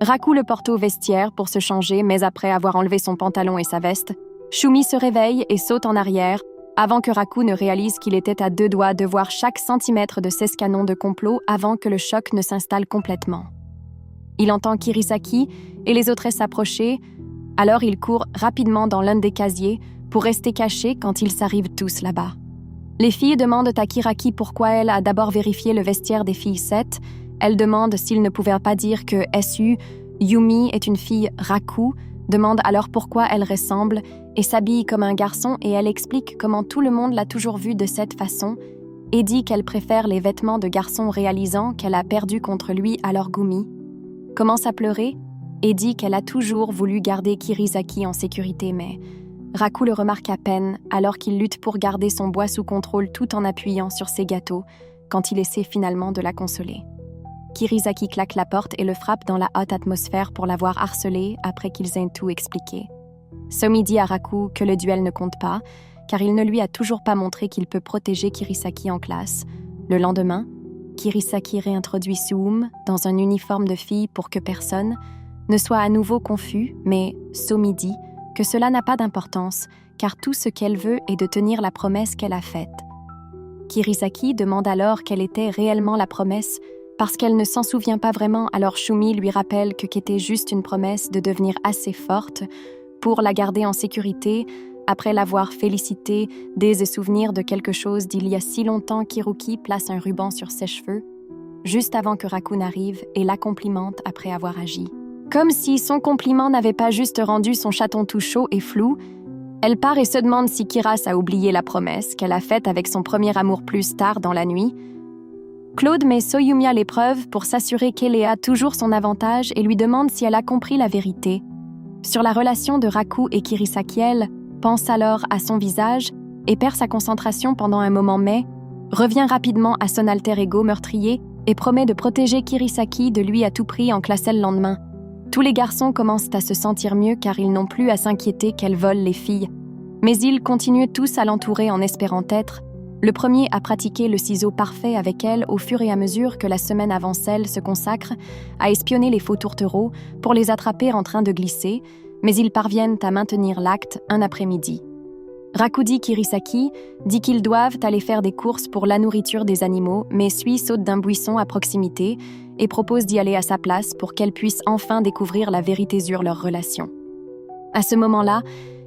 Raku le porte au vestiaire pour se changer, mais après avoir enlevé son pantalon et sa veste, Shumi se réveille et saute en arrière avant que Raku ne réalise qu'il était à 2 doigts de voir chaque centimètre de ses canons de complot avant que le choc ne s'installe complètement. Il entend Kirisaki et les autres s'approcher, alors il court rapidement dans l'un des casiers pour rester caché quand ils s'arrivent tous là-bas. Les filles demandent à Kiraki pourquoi elle a d'abord vérifié le vestiaire des filles 7. Elle demande s'il ne pouvait pas dire que SU, Yumi est une fille Raku, demande alors pourquoi elle ressemble et s'habille comme un garçon et elle explique comment tout le monde l'a toujours vue de cette façon et dit qu'elle préfère les vêtements de garçon réalisant qu'elle a perdu contre lui à leur Gumi. Commence à pleurer et dit qu'elle a toujours voulu garder Kirisaki en sécurité, mais Raku le remarque à peine alors qu'il lutte pour garder son bois sous contrôle tout en appuyant sur ses gâteaux quand il essaie finalement de la consoler. Kirisaki claque la porte et le frappe dans la haute atmosphère pour l'avoir harcelé après qu'ils aient tout expliqué. Somi dit à Raku que le duel ne compte pas, car il ne lui a toujours pas montré qu'il peut protéger Kirisaki en classe. Le lendemain, Kirisaki réintroduit Suum dans un uniforme de fille pour que personne ne soit à nouveau confus, mais Somi dit que cela n'a pas d'importance, car tout ce qu'elle veut est de tenir la promesse qu'elle a faite. Kirisaki demande alors quelle était réellement la promesse, parce qu'elle ne s'en souvient pas vraiment, alors Shumi lui rappelle que qu'était juste une promesse de devenir assez forte pour la garder en sécurité, après l'avoir félicitée des souvenirs de quelque chose d'il y a si longtemps qu'Hiruki place un ruban sur ses cheveux, juste avant que Raku n'arrive et la complimente après avoir agi. Comme si son compliment n'avait pas juste rendu son chaton tout chaud et flou, elle part et se demande si Kiras a oublié la promesse qu'elle a faite avec son premier amour plus tard dans la nuit. Claude met Soyumi à l'épreuve pour s'assurer qu'elle a toujours son avantage et lui demande si elle a compris la vérité. Sur la relation de Raku et Kirisaki, elle pense alors à son visage et perd sa concentration pendant un moment mais revient rapidement à son alter ego meurtrier et promet de protéger Kirisaki de lui à tout prix en classe le lendemain. Tous les garçons commencent à se sentir mieux car ils n'ont plus à s'inquiéter qu'elle vole les filles. Mais ils continuent tous à l'entourer en espérant être le premier à pratiquer le ciseau parfait avec elle au fur et à mesure que la semaine avancelle se consacre à espionner les faux tourtereaux pour les attraper en train de glisser, mais ils parviennent à maintenir l'acte un après-midi. Rakudi Kirisaki dit qu'ils doivent aller faire des courses pour la nourriture des animaux, mais Sui saute d'un buisson à proximité et propose d'y aller à sa place pour qu'elle puisse enfin découvrir la vérité sur leur relation. À ce moment-là,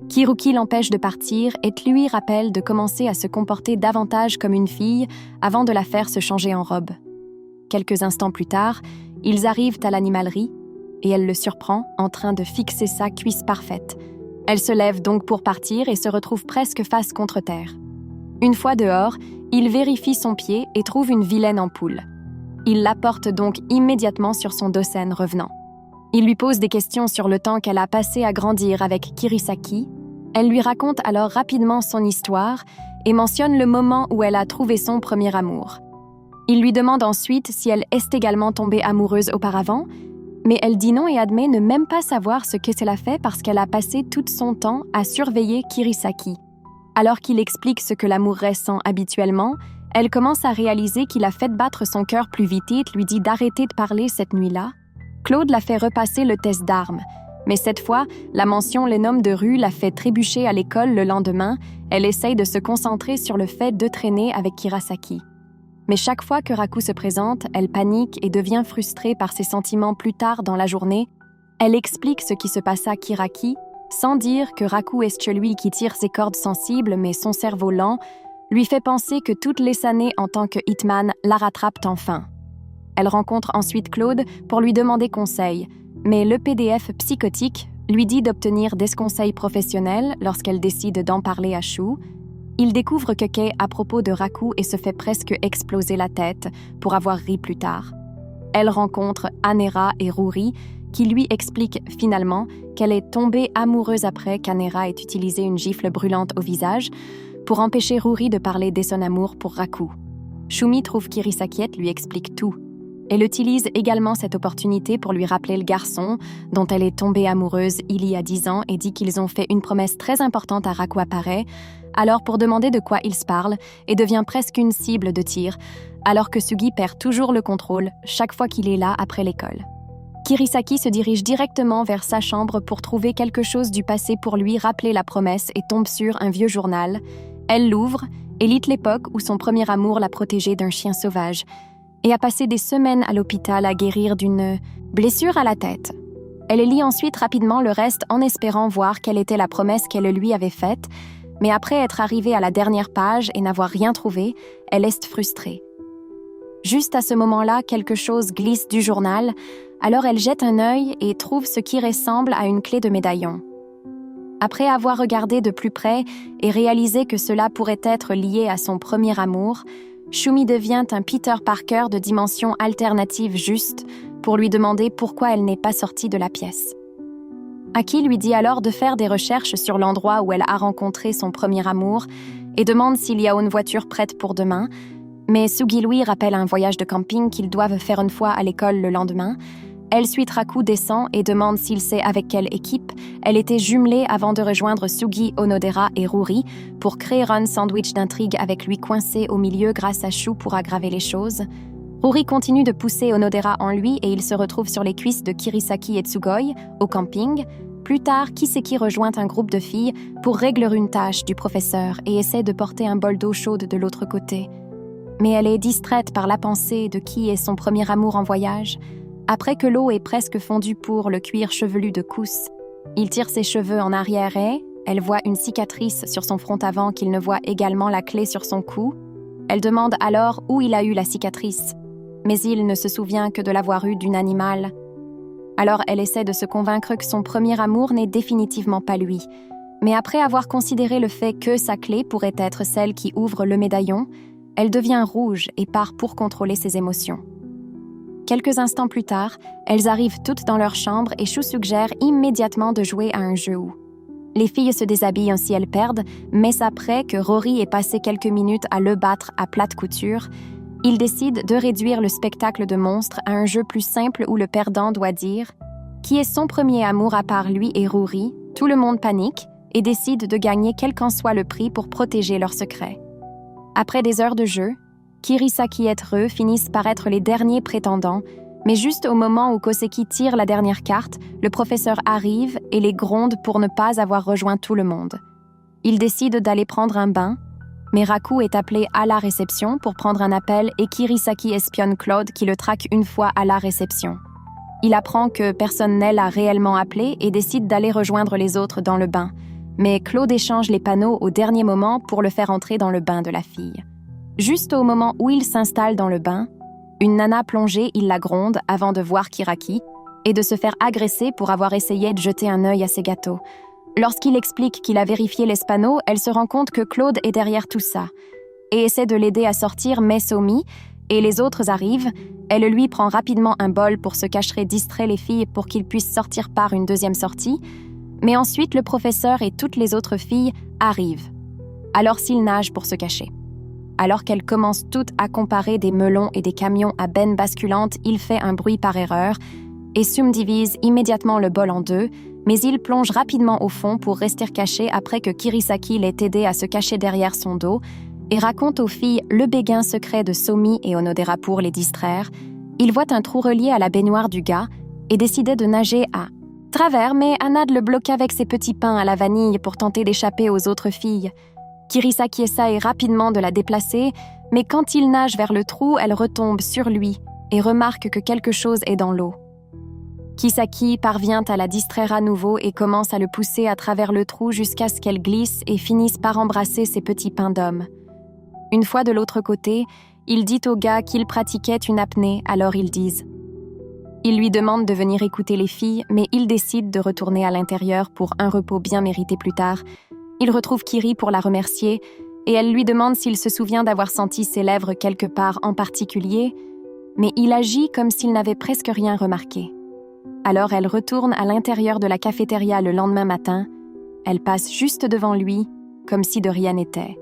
Kiruki l'empêche de partir et lui rappelle de commencer à se comporter davantage comme une fille avant de la faire se changer en robe. Quelques instants plus tard, ils arrivent à l'animalerie et elle le surprend en train de fixer sa cuisse parfaite. Elle se lève donc pour partir et se retrouve presque face contre terre. Une fois dehors, il vérifie son pied et trouve une vilaine ampoule. Il la porte donc immédiatement sur son dossen revenant. Il lui pose des questions sur le temps qu'elle a passé à grandir avec Kirisaki. Elle lui raconte alors rapidement son histoire et mentionne le moment où elle a trouvé son premier amour. Il lui demande ensuite si elle est également tombée amoureuse auparavant, mais elle dit non et admet ne même pas savoir ce que cela fait parce qu'elle a passé tout son temps à surveiller Kirisaki. Alors qu'il explique ce que l'amour ressent habituellement, elle commence à réaliser qu'il a fait battre son cœur plus vite et lui dit d'arrêter de parler cette nuit-là. Claude la fait repasser le test d'armes, Mais cette fois, la mention les noms de rue la fait trébucher à l'école le lendemain. Elle essaye de se concentrer sur le fait de traîner avec Kirasaki. Mais chaque fois que Raku se présente, elle panique et devient frustrée par ses sentiments plus tard dans la journée. Elle explique ce qui se passa à Kiraki, sans dire que Raku est celui qui tire ses cordes sensibles, mais son cerveau lent lui fait penser que toutes les années en tant que hitman la rattrapent enfin. Elle rencontre ensuite Claude pour lui demander conseil, mais le PDF psychotique lui dit d'obtenir des conseils professionnels lorsqu'elle décide d'en parler à Shu. Il découvre que Kei à propos de Raku et se fait presque exploser la tête pour avoir ri plus tard. Elle rencontre Anera et Ruri, qui lui expliquent finalement qu'elle est tombée amoureuse après qu'Anera ait utilisé une gifle brûlante au visage pour empêcher Ruri de parler de son amour pour Raku. Shumi trouve Kirisaki lui explique tout. Elle utilise également cette opportunité pour lui rappeler le garçon dont elle est tombée amoureuse il y a 10 ans et dit qu'ils ont fait une promesse très importante à Raku apparaît, alors pour demander de quoi ils se parlent et devient presque une cible de tir, alors que Sugi perd toujours le contrôle chaque fois qu'il est là après l'école. Kirisaki se dirige directement vers sa chambre pour trouver quelque chose du passé pour lui rappeler la promesse et tombe sur un vieux journal. Elle l'ouvre et lit l'époque où son premier amour l'a protégée d'un chien sauvage et a passé des semaines à l'hôpital à guérir d'une blessure à la tête. Elle lit ensuite rapidement le reste en espérant voir quelle était la promesse qu'elle lui avait faite, mais après être arrivée à la dernière page et n'avoir rien trouvé, elle est frustrée. Juste à ce moment-là, quelque chose glisse du journal, alors elle jette un œil et trouve ce qui ressemble à une clé de médaillon. Après avoir regardé de plus près et réalisé que cela pourrait être lié à son premier amour, Shumi devient un Peter Parker de dimension alternative juste pour lui demander pourquoi elle n'est pas sortie de la pièce. Aki lui dit alors de faire des recherches sur l'endroit où elle a rencontré son premier amour et demande s'il y a une voiture prête pour demain, mais Sugi lui rappelle un voyage de camping qu'ils doivent faire une fois à l'école le lendemain. Elle suit Raku descend et demande s'il sait avec quelle équipe. Elle était jumelée avant de rejoindre Sugi, Onodera et Ruri pour créer un sandwich d'intrigue avec lui coincé au milieu grâce à Shu pour aggraver les choses. Ruri continue de pousser Onodera en lui et il se retrouve sur les cuisses de Kirisaki et Tsugoi au camping. Plus tard, Kiseki rejoint un groupe de filles pour régler une tâche du professeur et essaie de porter un bol d'eau chaude de l'autre côté. Mais elle est distraite par la pensée de qui est son premier amour en voyage. Après que l'eau est presque fondue pour le cuir chevelu de Kus, il tire ses cheveux en arrière et elle voit une cicatrice sur son front avant qu'il ne voit également la clé sur son cou. Elle demande alors où il a eu la cicatrice, mais il ne se souvient que de l'avoir eue d'un animal. Alors elle essaie de se convaincre que son premier amour n'est définitivement pas lui. Mais après avoir considéré le fait que sa clé pourrait être celle qui ouvre le médaillon, elle devient rouge et part pour contrôler ses émotions. Quelques instants plus tard, elles arrivent toutes dans leur chambre et Shu suggère immédiatement de jouer à un jeu où les filles se déshabillent si elles perdent, mais après que Rory ait passé quelques minutes à le battre à plate couture, il décide de réduire le spectacle de monstres à un jeu plus simple où le perdant doit dire qui est son premier amour à part lui et Rory. Tout le monde panique et décide de gagner quel qu'en soit le prix pour protéger leur secret. Après des heures de jeu, Kirisaki et Re finissent par être les derniers prétendants, mais juste au moment où Koseki tire la dernière carte, le professeur arrive et les gronde pour ne pas avoir rejoint tout le monde. Il décide d'aller prendre un bain, mais Raku est appelé à la réception pour prendre un appel et Kirisaki espionne Claude qui le traque une fois à la réception. Il apprend que personne ne l'a réellement appelé et décide d'aller rejoindre les autres dans le bain, mais Claude échange les panneaux au dernier moment pour le faire entrer dans le bain de la fille. Juste au moment où il s'installe dans le bain, une nana plongée, il la gronde avant de voir Kiraki et de se faire agresser pour avoir essayé de jeter un œil à ses gâteaux. Lorsqu'il explique qu'il a vérifié les panneaux, elle se rend compte que Claude est derrière tout ça et essaie de l'aider à sortir, mais Somi et les autres arrivent. Elle lui prend rapidement un bol pour se cacher distrait les filles pour qu'ils puissent sortir par une deuxième sortie, mais ensuite le professeur et toutes les autres filles arrivent. Alors s'il nage pour se cacher. Alors qu'elles commencent toutes à comparer des melons et des camions à benne basculante, il fait un bruit par erreur et Sum divise immédiatement le bol en deux, mais il plonge rapidement au fond pour rester caché après que Kirisaki l'ait aidé à se cacher derrière son dos et raconte aux filles le béguin secret de Somi et Onodera pour les distraire. Il voit un trou relié à la baignoire du gars et décidait de nager à travers, mais Anad le bloqua avec ses petits pains à la vanille pour tenter d'échapper aux autres filles. Kirisaki essaye rapidement de la déplacer, mais quand il nage vers le trou, elle retombe sur lui et remarque que quelque chose est dans l'eau. Kisaki parvient à la distraire à nouveau et commence à le pousser à travers le trou jusqu'à ce qu'elle glisse et finisse par embrasser ses petits pains d'homme. Une fois de l'autre côté, il dit aux gars qu'il pratiquait une apnée, alors ils disent. Il lui demande de venir écouter les filles, mais il décide de retourner à l'intérieur pour un repos bien mérité plus tard. Il retrouve Kiri pour la remercier et elle lui demande s'il se souvient d'avoir senti ses lèvres quelque part en particulier, mais il agit comme s'il n'avait presque rien remarqué. Alors elle retourne à l'intérieur de la cafétéria le lendemain matin. Elle passe juste devant lui, comme si de rien n'était.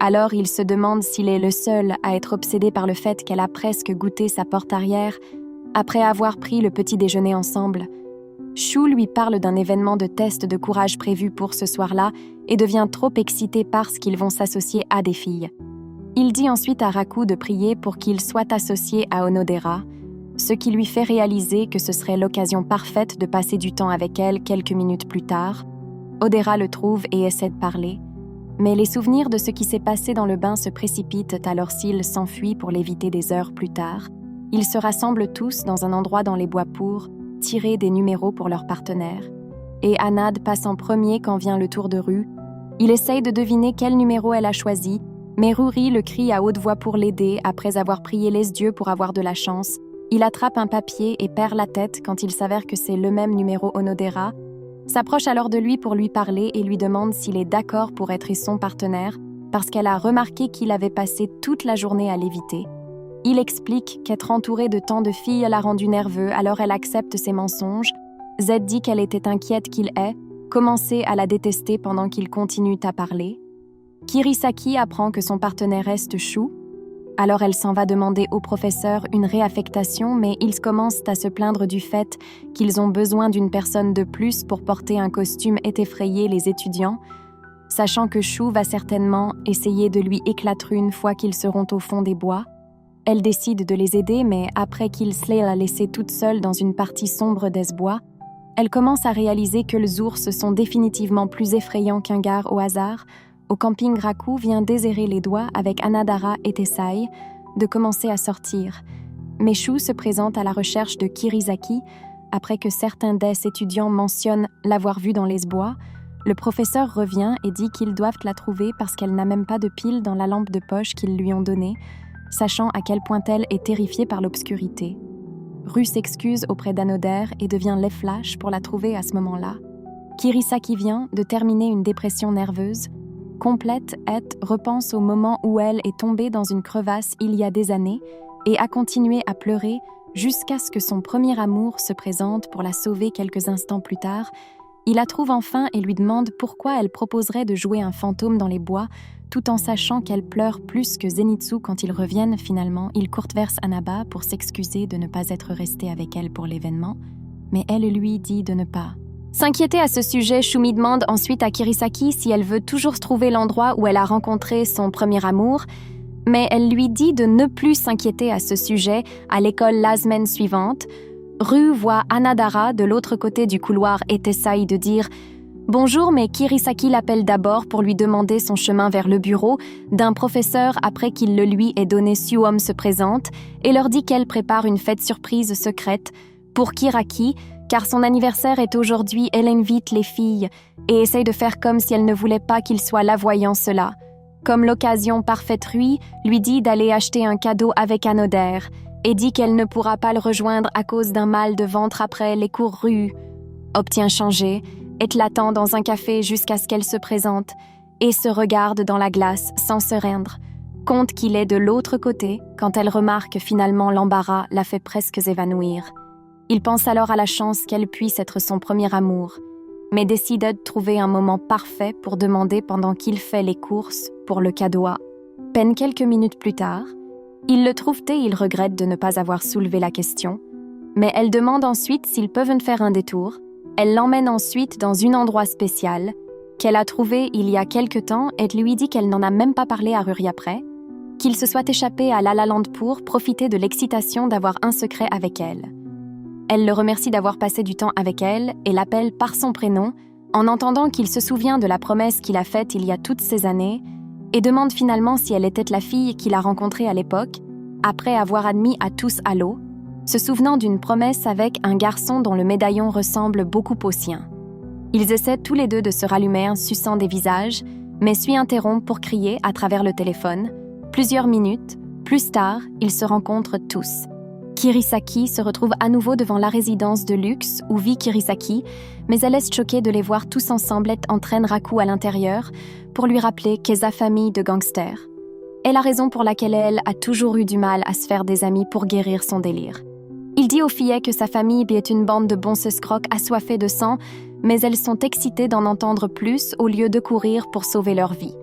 Alors il se demande s'il est le seul à être obsédé par le fait qu'elle a presque goûté sa porte arrière après avoir pris le petit déjeuner ensemble. Shu lui parle d'un événement de test de courage prévu pour ce soir-là et devient trop excité parce qu'ils vont s'associer à des filles. Il dit ensuite à Raku de prier pour qu'il soit associé à Onodera, ce qui lui fait réaliser que ce serait l'occasion parfaite de passer du temps avec elle quelques minutes plus tard. Odera le trouve et essaie de parler, mais les souvenirs de ce qui s'est passé dans le bain se précipitent alors s'il s'enfuit pour l'éviter des heures plus tard. Ils se rassemblent tous dans un endroit dans les bois pour tirer des numéros pour leurs partenaires. Et Anad passe en premier quand vient le tour de Ru. Il essaye de deviner quel numéro elle a choisi, mais Ruri le crie à haute voix pour l'aider après avoir prié les dieux pour avoir de la chance. Il attrape un papier et perd la tête quand il s'avère que c'est le même numéro Onodera, s'approche alors de lui pour lui parler et lui demande s'il est d'accord pour être son partenaire parce qu'elle a remarqué qu'il avait passé toute la journée à l'éviter. Il explique qu'être entourée de tant de filles l'a rendu nerveux, alors elle accepte ses mensonges. Z dit qu'elle était inquiète qu'il ait commencé à la détester pendant qu'il continue à parler. Kirisaki apprend que son partenaire reste Shu. Alors elle s'en va demander au professeur une réaffectation, mais ils commencent à se plaindre du fait qu'ils ont besoin d'une personne de plus pour porter un costume et effrayer les étudiants, sachant que Shu va certainement essayer de lui éclater une fois qu'ils seront au fond des bois. Elle décide de les aider, mais après qu'Ilsley l'a laissée toute seule dans une partie sombre des bois, elle commence à réaliser que les ours sont définitivement plus effrayants qu'un gars au hasard. Au camping, Raku vient déserrer les doigts avec Anadara et Tessai de commencer à sortir. Mais Shu se présente à la recherche de Kirisaki après que certains des étudiants mentionnent l'avoir vue dans les bois. Le professeur revient et dit qu'ils doivent la trouver parce qu'elle n'a même pas de pile dans la lampe de poche qu'ils lui ont donnée, sachant à quel point elle est terrifiée par l'obscurité. Ru s'excuse auprès d'Anoder et devient l'Eflash pour la trouver à ce moment-là. Kirisaki vient de terminer une dépression nerveuse. Complète, repense au moment où elle est tombée dans une crevasse il y a des années et a continué à pleurer jusqu'à ce que son premier amour se présente pour la sauver quelques instants plus tard. Il la trouve enfin et lui demande pourquoi elle proposerait de jouer un fantôme dans les bois, tout en sachant qu'elle pleure plus que Zenitsu quand ils reviennent finalement. Il courte-verse Anaba pour s'excuser de ne pas être resté avec elle pour l'événement, mais elle lui dit de ne pas. S'inquiéter à ce sujet, Shumi demande ensuite à Kirisaki si elle veut toujours trouver l'endroit où elle a rencontré son premier amour, mais elle lui dit de ne plus s'inquiéter à ce sujet à l'école la semaine suivante. Ru voit Anadara de l'autre côté du couloir et essaye de dire « Bonjour », mais Kirisaki l'appelle d'abord pour lui demander son chemin vers le bureau d'un professeur après qu'il le lui ait donné. Suom se présente et leur dit qu'elle prépare une fête surprise secrète pour Kiraki, car son anniversaire est aujourd'hui. Elle invite les filles et essaye de faire comme si elle ne voulait pas qu'il soit là voyant cela. Comme l'occasion parfaite, Rui lui dit d'aller acheter un cadeau avec Anoder et dit qu'elle ne pourra pas le rejoindre à cause d'un mal de ventre après les cours. Rui obtient changer et l'attend dans un café jusqu'à ce qu'elle se présente et se regarde dans la glace sans se rendre compte qu'il est de l'autre côté quand elle remarque finalement l'embarras la fait presque évanouir. Il pense alors à la chance qu'elle puisse être son premier amour, mais décide de trouver un moment parfait pour demander pendant qu'il fait les courses pour le cadeau. Peine quelques minutes plus tard, il le trouve et il regrette de ne pas avoir soulevé la question, mais elle demande ensuite s'ils peuvent faire un détour. Elle l'emmène ensuite dans un endroit spécial qu'elle a trouvé il y a quelque temps et lui dit qu'elle n'en a même pas parlé à Ruri après, qu'il se soit échappé à La La Land pour profiter de l'excitation d'avoir un secret avec elle. Elle le remercie d'avoir passé du temps avec elle et l'appelle par son prénom, en entendant qu'il se souvient de la promesse qu'il a faite il y a toutes ces années, et demande finalement si elle était la fille qu'il a rencontrée à l'époque, après avoir admis à tous à l'eau, se souvenant d'une promesse avec un garçon dont le médaillon ressemble beaucoup au sien. Ils essaient tous les deux de se rallumer en suçant des visages, mais Sui interrompt pour crier à travers le téléphone. Plusieurs minutes, plus tard, ils se rencontrent tous. Kirisaki se retrouve à nouveau devant la résidence de luxe où vit Kirisaki, mais elle est choquée de les voir tous ensemble et entraîne Raku à l'intérieur pour lui rappeler qu'est sa famille de gangsters. Et la raison pour laquelle elle a toujours eu du mal à se faire des amis pour guérir son délire. Il dit aux filles que sa famille est une bande de bons escrocs assoiffés de sang, mais elles sont excitées d'en entendre plus au lieu de courir pour sauver leur vie.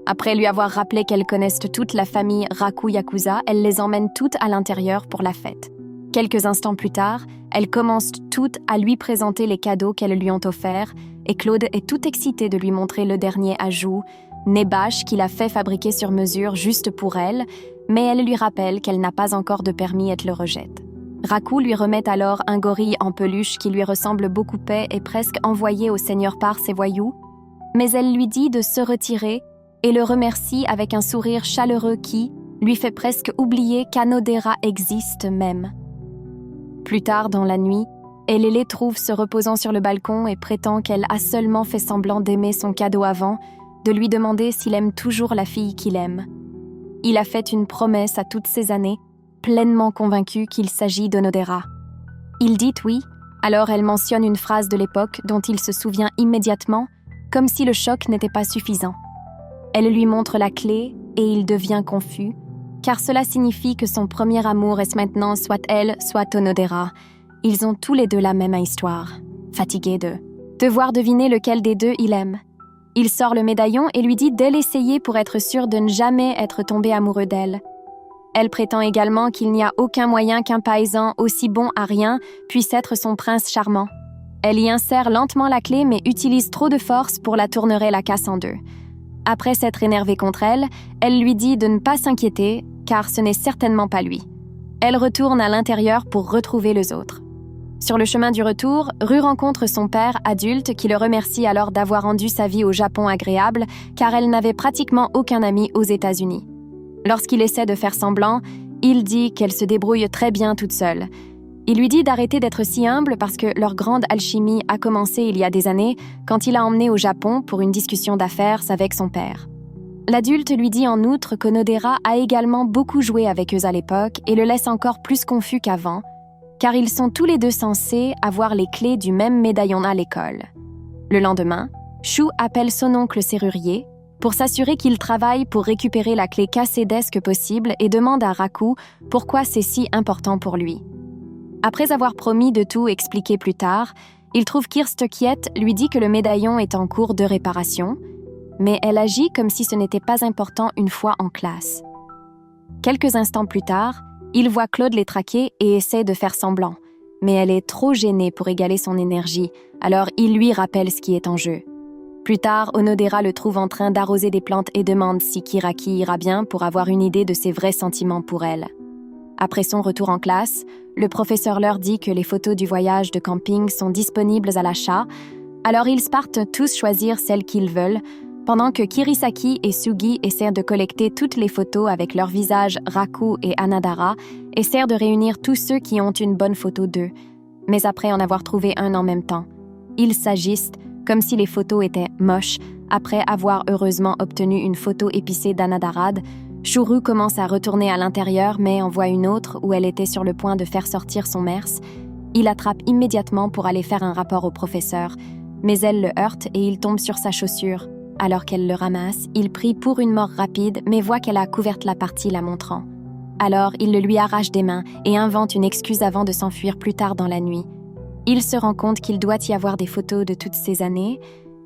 Après lui avoir rappelé qu'elles connaissent toute la famille Raku Yakuza, elle les emmène toutes à l'intérieur pour la fête. Quelques instants plus tard, elles commencent toutes à lui présenter les cadeaux qu'elles lui ont offerts, et Claude est tout excité de lui montrer le dernier ajout, Nebash, qu'il a fait fabriquer sur mesure juste pour elle, mais elle lui rappelle qu'elle n'a pas encore de permis et le rejette. Raku lui remet alors un gorille en peluche qui lui ressemble beaucoup et presque envoyé au seigneur par ses voyous, mais elle lui dit de se retirer et le remercie avec un sourire chaleureux qui lui fait presque oublier qu'Anodera existe même. Plus tard dans la nuit, elle les trouve se reposant sur le balcon et prétend qu'elle a seulement fait semblant d'aimer son cadeau avant, de lui demander s'il aime toujours la fille qu'il aime. Il a fait une promesse à toutes ces années, pleinement convaincu qu'il s'agit d'Onodera. Il dit oui, alors elle mentionne une phrase de l'époque dont il se souvient immédiatement, comme si le choc n'était pas suffisant. Elle lui montre la clé et il devient confus, car cela signifie que son premier amour est maintenant soit elle, soit Onodera. Ils ont tous les deux la même histoire, fatigué de devoir deviner lequel des deux il aime. Il sort le médaillon et lui dit d'elle essayer pour être sûr de ne jamais être tombé amoureux d'elle. Elle prétend également qu'il n'y a aucun moyen qu'un paysan aussi bon à rien puisse être son prince charmant. Elle y insère lentement la clé mais utilise trop de force pour la tourner la casse en deux. Après s'être énervée contre elle, elle lui dit de ne pas s'inquiéter car ce n'est certainement pas lui. Elle retourne à l'intérieur pour retrouver les autres. Sur le chemin du retour, Ru rencontre son père adulte qui le remercie alors d'avoir rendu sa vie au Japon agréable car elle n'avait pratiquement aucun ami aux États-Unis. Lorsqu'il essaie de faire semblant, il dit qu'elle se débrouille très bien toute seule. Il lui dit d'arrêter d'être si humble parce que leur grande alchimie a commencé il y a des années quand il l'a emmenée au Japon pour une discussion d'affaires avec son père. L'adulte lui dit en outre qu'Onodera a également beaucoup joué avec eux à l'époque et le laisse encore plus confus qu'avant, car ils sont tous les deux censés avoir les clés du même médaillon à l'école. Le lendemain, Shu appelle son oncle serrurier pour s'assurer qu'il travaille pour récupérer la clé cassée dès que possible et demande à Raku pourquoi c'est si important pour lui. Après avoir promis de tout expliquer plus tard, il trouve qu'Irstokiet lui dit que le médaillon est en cours de réparation, mais elle agit comme si ce n'était pas important une fois en classe. Quelques instants plus tard, il voit Claude les traquer et essaie de faire semblant, mais elle est trop gênée pour égaler son énergie, alors il lui rappelle ce qui est en jeu. Plus tard, Onodera le trouve en train d'arroser des plantes et demande si Kiraki ira bien pour avoir une idée de ses vrais sentiments pour elle. Après son retour en classe, le professeur leur dit que les photos du voyage de camping sont disponibles à l'achat, alors ils partent tous choisir celles qu'ils veulent, pendant que Kirisaki et Sugi essaient de collecter toutes les photos avec leurs visages Raku et Anadara, essaient de réunir tous ceux qui ont une bonne photo d'eux, mais après en avoir trouvé un en même temps. Ils s'agissent comme si les photos étaient moches. Après avoir heureusement obtenu une photo épicée d'Anadarad, Shuru commence à retourner à l'intérieur mais en voit une autre où elle était sur le point de faire sortir son merce. Il attrape immédiatement pour aller faire un rapport au professeur, mais elle le heurte et il tombe sur sa chaussure. Alors qu'elle le ramasse, il prie pour une mort rapide mais voit qu'elle a couvert la partie la montrant. Alors il le lui arrache des mains et invente une excuse avant de s'enfuir plus tard dans la nuit. Il se rend compte qu'il doit y avoir des photos de toutes ces années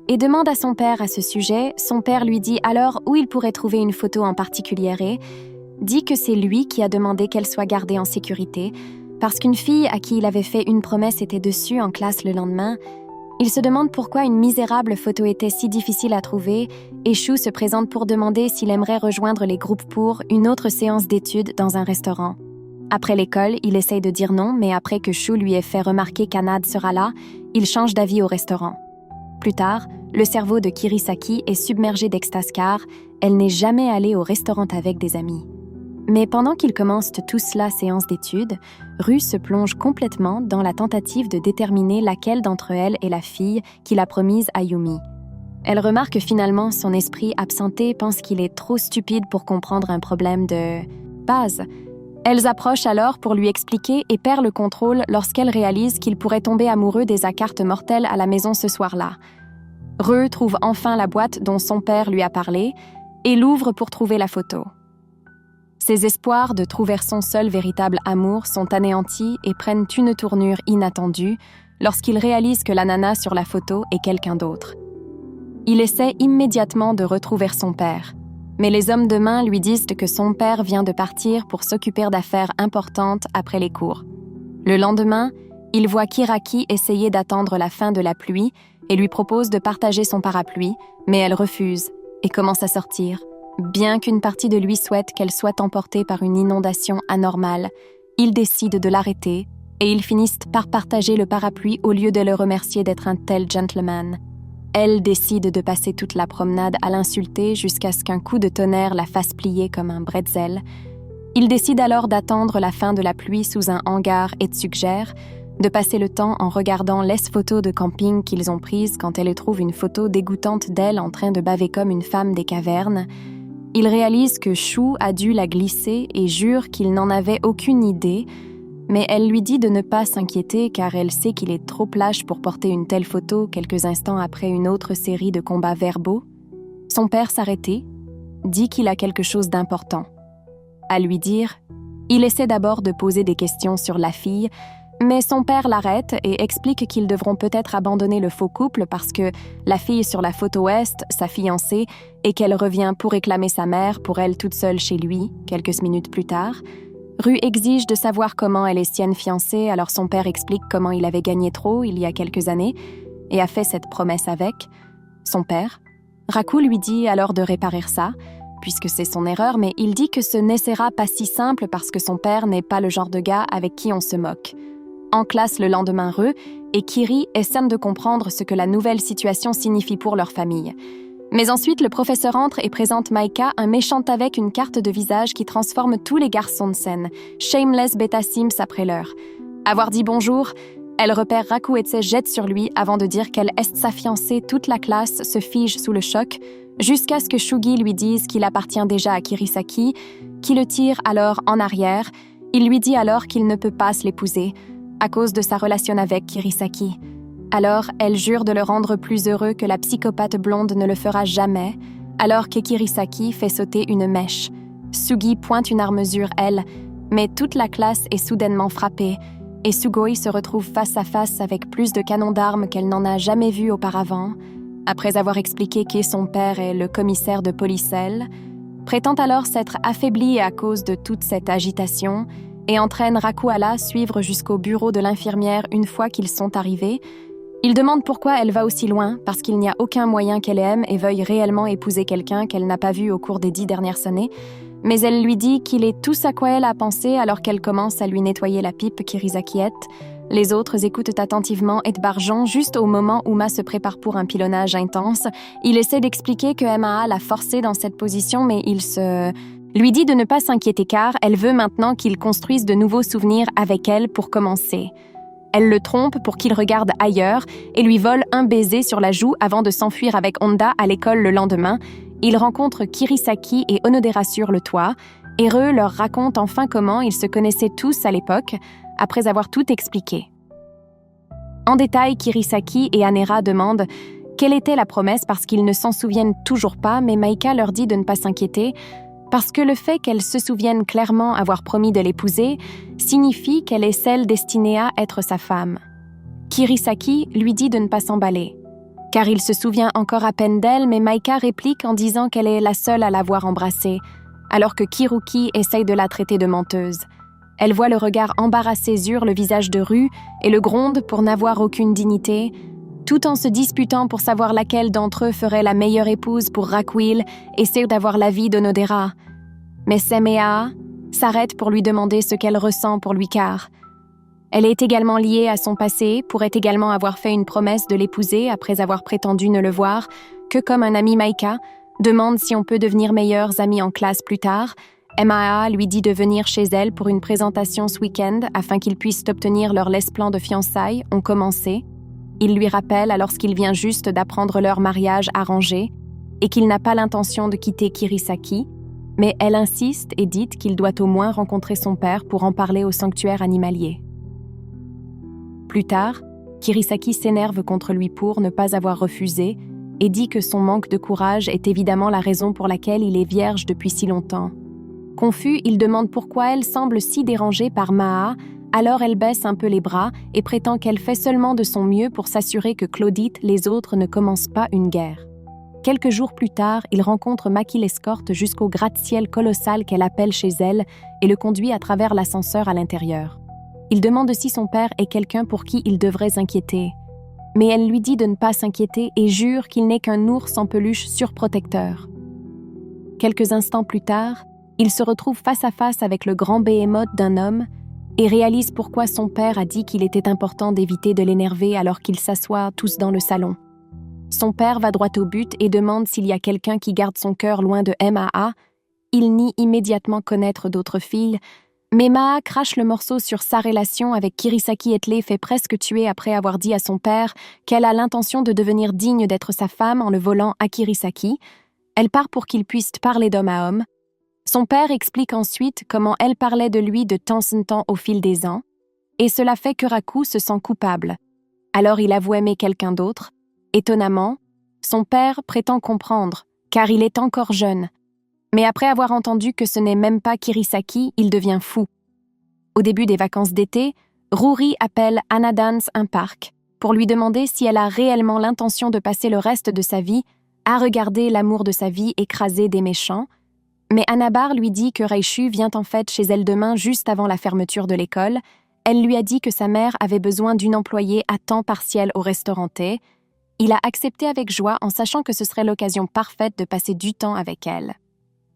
et demande à son père à ce sujet. Son père lui dit alors où il pourrait trouver une photo en particulier et dit que c'est lui qui a demandé qu'elle soit gardée en sécurité parce qu'une fille à qui il avait fait une promesse était dessus en classe le lendemain. Il se demande pourquoi une misérable photo était si difficile à trouver et Shu se présente pour demander s'il aimerait rejoindre les groupes pour une autre séance d'études dans un restaurant. Après l'école, il essaye de dire non, mais après que Shu lui ait fait remarquer qu'Anad sera là, il change d'avis au restaurant. Plus tard, le cerveau de Kirisaki est submergé d'extase car elle n'est jamais allée au restaurant avec des amis. Mais pendant qu'ils commencent tous la séance d'études, Ru se plonge complètement dans la tentative de déterminer laquelle d'entre elles est la fille qu'il a promise à Yumi. Elle remarque que finalement son esprit absenté pense qu'il est trop stupide pour comprendre un problème de base. Elles approchent alors pour lui expliquer et perd le contrôle lorsqu'elle réalise qu'il pourrait tomber amoureux des Acartes mortels à la maison ce soir-là. Ru trouve enfin la boîte dont son père lui a parlé et l'ouvre pour trouver la photo. Ses espoirs de trouver son seul véritable amour sont anéantis et prennent une tournure inattendue lorsqu'il réalise que la nana sur la photo est quelqu'un d'autre. Il essaie immédiatement de retrouver son père, mais les hommes de main lui disent que son père vient de partir pour s'occuper d'affaires importantes après les cours. Le lendemain, il voit Kiraki essayer d'attendre la fin de la pluie et lui propose de partager son parapluie, mais elle refuse et commence à sortir. Bien qu'une partie de lui souhaite qu'elle soit emportée par une inondation anormale, il décide de l'arrêter et ils finissent par partager le parapluie au lieu de le remercier d'être un tel gentleman. Elle décide de passer toute la promenade à l'insulter jusqu'à ce qu'un coup de tonnerre la fasse plier comme un bretzel. Il décide alors d'attendre la fin de la pluie sous un hangar et suggère de passer le temps en regardant les photos de camping qu'ils ont prises quand elle trouve une photo dégoûtante d'elle en train de baver comme une femme des cavernes. Il réalise que Shu a dû la glisser et jure qu'il n'en avait aucune idée, mais elle lui dit de ne pas s'inquiéter car elle sait qu'il est trop lâche pour porter une telle photo quelques instants après une autre série de combats verbaux. Son père s'arrêtait, dit qu'il a quelque chose d'important à lui dire. Il essaie d'abord de poser des questions sur la fille, mais son père l'arrête et explique qu'ils devront peut-être abandonner le faux couple parce que la fille sur la photo est sa fiancée et qu'elle revient pour réclamer sa mère pour elle toute seule chez lui, quelques minutes plus tard. Ru exige de savoir comment elle est sienne fiancée, alors son père explique comment il avait gagné trop il y a quelques années et a fait cette promesse avec son père. Raku lui dit alors de réparer ça, puisque c'est son erreur, mais il dit que ce ne sera pas si simple parce que son père n'est pas le genre de gars avec qui on se moque. En classe le lendemain, Ru et Kiri essaient de comprendre ce que la nouvelle situation signifie pour leur famille. Mais ensuite, le professeur entre et présente Maika, un méchant avec une carte de visage qui transforme tous les garçons de scène, shameless beta sims après l'heure. Avoir dit bonjour, elle repère Raku et se jette sur lui avant de dire qu'elle est sa fiancée. Toute la classe se fige sous le choc, jusqu'à ce que Shugi lui dise qu'il appartient déjà à Kirisaki, qui le tire alors en arrière. Il lui dit alors qu'il ne peut pas se l'épouser, à cause de sa relation avec Kirisaki. Alors, elle jure de le rendre plus heureux que la psychopathe blonde ne le fera jamais, alors que Kirisaki fait sauter une mèche. Sugi pointe une armure, elle, mais toute la classe est soudainement frappée, et Sugoi se retrouve face à face avec plus de canons d'armes qu'elle n'en a jamais vu auparavant, après avoir expliqué que son père est le commissaire de police, elle prétend alors s'être affaiblie à cause de toute cette agitation et entraîne Rakuala suivre jusqu'au bureau de l'infirmière une fois qu'ils sont arrivés. Il demande pourquoi elle va aussi loin, parce qu'il n'y a aucun moyen qu'elle aime et veuille réellement épouser quelqu'un qu'elle n'a pas vu au cours des 10 dernières années, mais elle lui dit qu'il est tout à quoi elle a pensé alors qu'elle commence à lui nettoyer la pipe Kirisaki est. Les autres écoutent attentivement et bargeant juste au moment où Ma se prépare pour un pilonnage intense. Il essaie d'expliquer que MAA l'a forcé dans cette position, mais il lui dit de ne pas s'inquiéter car elle veut maintenant qu'il construise de nouveaux souvenirs avec elle pour commencer. Elle le trompe pour qu'il regarde ailleurs et lui vole un baiser sur la joue avant de s'enfuir avec Honda à l'école le lendemain. Il rencontre Kirisaki et Onodera sur le toit. Et Ru leur raconte enfin comment ils se connaissaient tous à l'époque, après avoir tout expliqué. En détail, Kirisaki et Anera demandent quelle était la promesse parce qu'ils ne s'en souviennent toujours pas, mais Maika leur dit de ne pas s'inquiéter, parce que le fait qu'elle se souvienne clairement avoir promis de l'épouser signifie qu'elle est celle destinée à être sa femme. Kirisaki lui dit de ne pas s'emballer, car il se souvient encore à peine d'elle, mais Maika réplique en disant qu'elle est la seule à l'avoir embrassée, alors que Kiruki essaye de la traiter de menteuse. Elle voit le regard embarrassé sur le visage de Ru et le gronde pour n'avoir aucune dignité, tout en se disputant pour savoir laquelle d'entre eux ferait la meilleure épouse pour Rakuil et c'est d'avoir l'avis d'Onodera. Mais Semea, s'arrête pour lui demander ce qu'elle ressent pour lui car elle est également liée à son passé, pourrait également avoir fait une promesse de l'épouser après avoir prétendu ne le voir que comme un ami Maïka, demande si on peut devenir meilleurs amis en classe plus tard. Maa lui dit de venir chez elle pour une présentation ce week-end afin qu'ils puissent obtenir leur laisse-plan de fiançailles, ont commencé. Il lui rappelle alors qu'il vient juste d'apprendre leur mariage arrangé et qu'il n'a pas l'intention de quitter Kirisaki, mais elle insiste et dit qu'il doit au moins rencontrer son père pour en parler au sanctuaire animalier. Plus tard, Kirisaki s'énerve contre lui pour ne pas avoir refusé et dit que son manque de courage est évidemment la raison pour laquelle il est vierge depuis si longtemps. Confus, il demande pourquoi elle semble si dérangée par Maa, alors elle baisse un peu les bras et prétend qu'elle fait seulement de son mieux pour s'assurer que Claudite, les autres, ne commencent pas une guerre. Quelques jours plus tard, il rencontre Maki l'escorte jusqu'au gratte-ciel colossal qu'elle appelle chez elle et le conduit à travers l'ascenseur à l'intérieur. Il demande si son père est quelqu'un pour qui il devrait s'inquiéter. Mais elle lui dit de ne pas s'inquiéter et jure qu'il n'est qu'un ours en peluche surprotecteur. Quelques instants plus tard, il se retrouve face à face avec le grand behémoth d'un homme et réalise pourquoi son père a dit qu'il était important d'éviter de l'énerver alors qu'ils s'assoient tous dans le salon. Son père va droit au but et demande s'il y a quelqu'un qui garde son cœur loin de Maa. Il nie immédiatement connaître d'autres filles, mais Maa crache le morceau sur sa relation avec Kirisaki et les fait presque tuer après avoir dit à son père qu'elle a l'intention de devenir digne d'être sa femme en le volant à Kirisaki. Elle part pour qu'ils puissent parler d'homme à homme. Son père explique ensuite comment elle parlait de lui de temps en temps au fil des ans, et cela fait que Raku se sent coupable. Alors il avoue aimer quelqu'un d'autre. Étonnamment, son père prétend comprendre, car il est encore jeune. Mais après avoir entendu que ce n'est même pas Kirisaki, il devient fou. Au début des vacances d'été, Ruri appelle Anadance un parc pour lui demander si elle a réellement l'intention de passer le reste de sa vie à regarder l'amour de sa vie écraser des méchants. Mais Anabar lui dit que Reishu vient en fait chez elle demain juste avant la fermeture de l'école. Elle lui a dit que sa mère avait besoin d'une employée à temps partiel au restaurant. Il a accepté avec joie en sachant que ce serait l'occasion parfaite de passer du temps avec elle.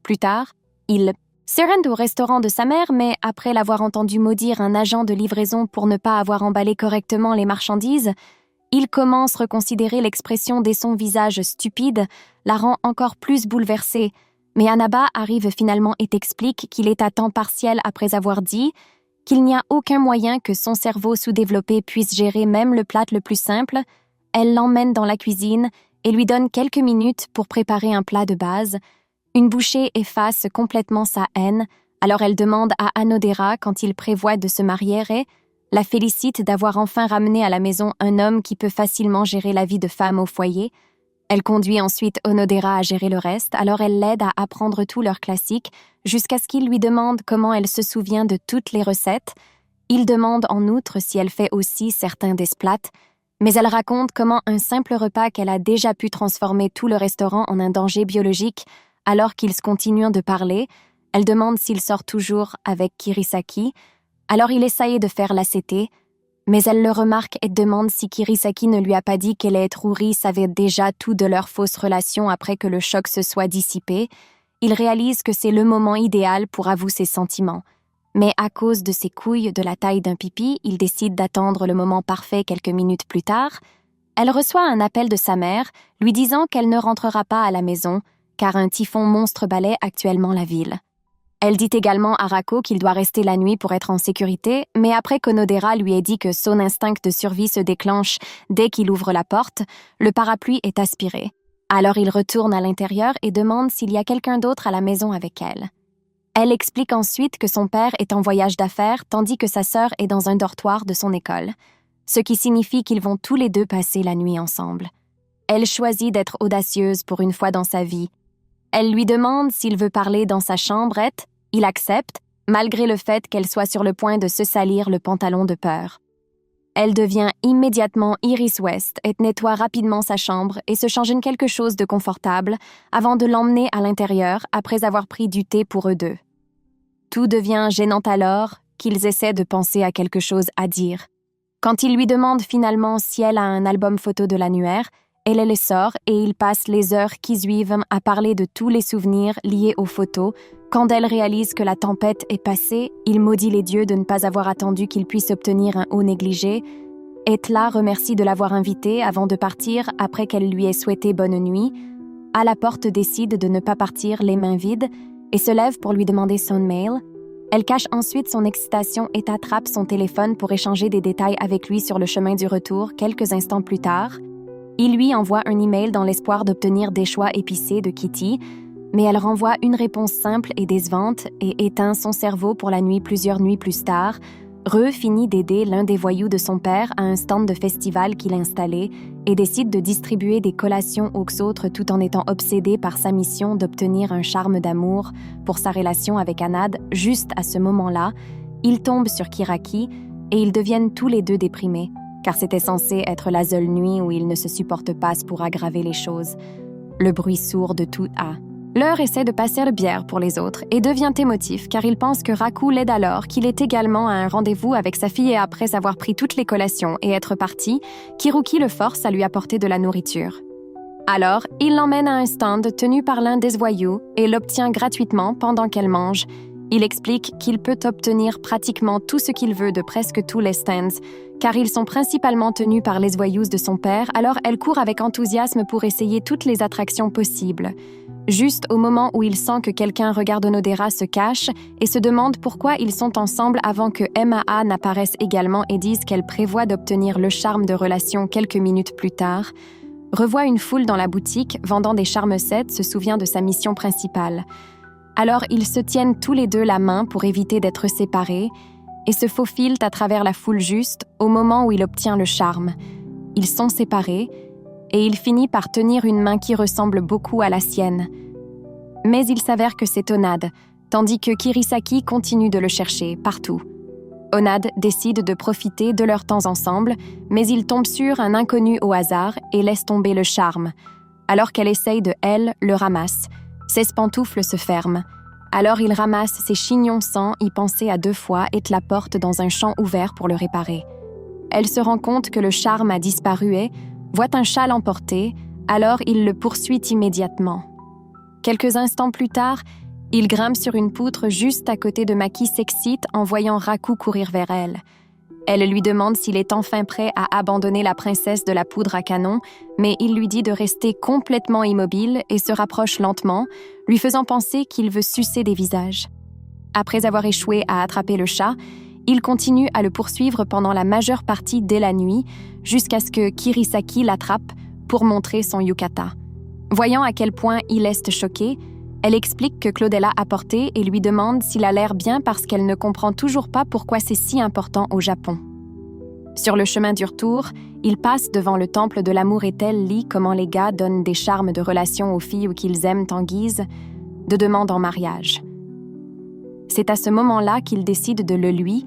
Plus tard, il se rend au restaurant de sa mère, mais après l'avoir entendu maudire un agent de livraison pour ne pas avoir emballé correctement les marchandises, il commence à reconsidérer l'expression de son visage stupide, la rend encore plus bouleversée. Mais Anaba arrive finalement et explique qu'il est à temps partiel après avoir dit qu'il n'y a aucun moyen que son cerveau sous-développé puisse gérer même le plat le plus simple. Elle l'emmène dans la cuisine et lui donne quelques minutes pour préparer un plat de base. Une bouchée efface complètement sa haine, alors elle demande à Anodera quand il prévoit de se marier et la félicite d'avoir enfin ramené à la maison un homme qui peut facilement gérer la vie de femme au foyer. Elle conduit ensuite Onodera à gérer le reste, alors elle l'aide à apprendre tous leurs classiques jusqu'à ce qu'il lui demande comment elle se souvient de toutes les recettes. Il demande en outre si elle fait aussi certains des plats, mais elle raconte comment un simple repas qu'elle a déjà pu transformer tout le restaurant en un danger biologique. Alors qu'ils continuent de parler, elle demande s'il sort toujours avec Kirisaki. Alors il essaye de faire l'accepter, mais elle le remarque et demande si Kirisaki ne lui a pas dit qu'elle et Ruri savaient déjà tout de leur fausse relation après que le choc se soit dissipé. Il réalise que c'est le moment idéal pour avouer ses sentiments. Mais à cause de ses couilles de la taille d'un pipi, il décide d'attendre le moment parfait quelques minutes plus tard. Elle reçoit un appel de sa mère, lui disant qu'elle ne rentrera pas à la maison, car un typhon monstre balaie actuellement la ville. Elle dit également à Rako qu'il doit rester la nuit pour être en sécurité, mais après qu'Onodera lui ait dit que son instinct de survie se déclenche dès qu'il ouvre la porte, le parapluie est aspiré. Alors il retourne à l'intérieur et demande s'il y a quelqu'un d'autre à la maison avec elle. Elle explique ensuite que son père est en voyage d'affaires tandis que sa sœur est dans un dortoir de son école, ce qui signifie qu'ils vont tous les deux passer la nuit ensemble. Elle choisit d'être audacieuse pour une fois dans sa vie. Elle lui demande s'il veut parler dans sa chambrette. Il accepte, malgré le fait qu'elle soit sur le point de se salir le pantalon de peur. Elle devient immédiatement Iris West et nettoie rapidement sa chambre et se change en quelque chose de confortable avant de l'emmener à l'intérieur après avoir pris du thé pour eux deux. Tout devient gênant alors qu'ils essaient de penser à quelque chose à dire. Quand il lui demande finalement si elle a un album photo de l'annuaire, elle les sort et ils passent les heures qui suivent à parler de tous les souvenirs liés aux photos. Quand elle réalise que la tempête est passée, il maudit les dieux de ne pas avoir attendu qu'il puisse obtenir un haut négligé. Etla remercie de l'avoir invité avant de partir après qu'elle lui ait souhaité bonne nuit. À la porte décide de ne pas partir les mains vides et se lève pour lui demander son mail. Elle cache ensuite son excitation et attrape son téléphone pour échanger des détails avec lui sur le chemin du retour quelques instants plus tard. Il lui envoie un email dans l'espoir d'obtenir des choix épicés de Kitty, mais elle renvoie une réponse simple et décevante et éteint son cerveau pour la nuit plusieurs nuits plus tard. Re finit d'aider l'un des voyous de son père à un stand de festival qu'il a installé et décide de distribuer des collations aux autres tout en étant obsédé par sa mission d'obtenir un charme d'amour pour sa relation avec Anad. Juste à ce moment-là, il tombe sur Kiraki et ils deviennent tous les deux déprimés, car c'était censé être la seule nuit où ils ne se supportent pas pour aggraver les choses. Le bruit sourd de tout a. Leur essaie de passer le bière pour les autres et devient émotif car il pense que Raku l'aide alors qu'il est également à un rendez-vous avec sa fille et après avoir pris toutes les collations et être parti, Kiruki le force à lui apporter de la nourriture. Alors, il l'emmène à un stand tenu par l'un des voyous et l'obtient gratuitement pendant qu'elle mange. Il explique qu'il peut obtenir pratiquement tout ce qu'il veut de presque tous les stands, car ils sont principalement tenus par les voyous de son père, alors elle court avec enthousiasme pour essayer toutes les attractions possibles. Juste au moment où il sent que quelqu'un regarde Onodera se cache et se demande pourquoi ils sont ensemble avant que MAA n'apparaisse également et dise qu'elle prévoit d'obtenir le charme de relation quelques minutes plus tard, revoit une foule dans la boutique vendant des charmes sets, se souvient de sa mission principale. Alors ils se tiennent tous les deux la main pour éviter d'être séparés et se faufilent à travers la foule juste au moment où il obtient le charme. Ils sont séparés et il finit par tenir une main qui ressemble beaucoup à la sienne. Mais il s'avère que c'est Onad, tandis que Kirisaki continue de le chercher partout. Onad décide de profiter de leur temps ensemble, mais il tombe sur un inconnu au hasard et laisse tomber le charme. Alors qu'elle essaye de, elle, le ramasse. Ses pantoufles se ferment. Alors il ramasse ses chignons sans y penser à 2 fois et la porte dans un champ ouvert pour le réparer. Elle se rend compte que le charme a disparu et voit un chat l'emporter, alors il le poursuit immédiatement. Quelques instants plus tard, il grimpe sur une poutre juste à côté de Maki s'excite en voyant Raku courir vers elle. Elle lui demande s'il est enfin prêt à abandonner la princesse de la poudre à canon, mais il lui dit de rester complètement immobile et se rapproche lentement, lui faisant penser qu'il veut sucer des visages. Après avoir échoué à attraper le chat, il continue à le poursuivre pendant la majeure partie dès la nuit, jusqu'à ce que Kirisaki l'attrape pour montrer son yukata. Voyant à quel point il est choqué, elle explique que Claudella a porté et lui demande s'il a l'air bien parce qu'elle ne comprend toujours pas pourquoi c'est si important au Japon. Sur le chemin du retour, il passe devant le temple de l'amour et elle lit comment les gars donnent des charmes de relation aux filles ou qu'ils aiment en guise de demande en mariage. C'est à ce moment-là qu'il décide de le lui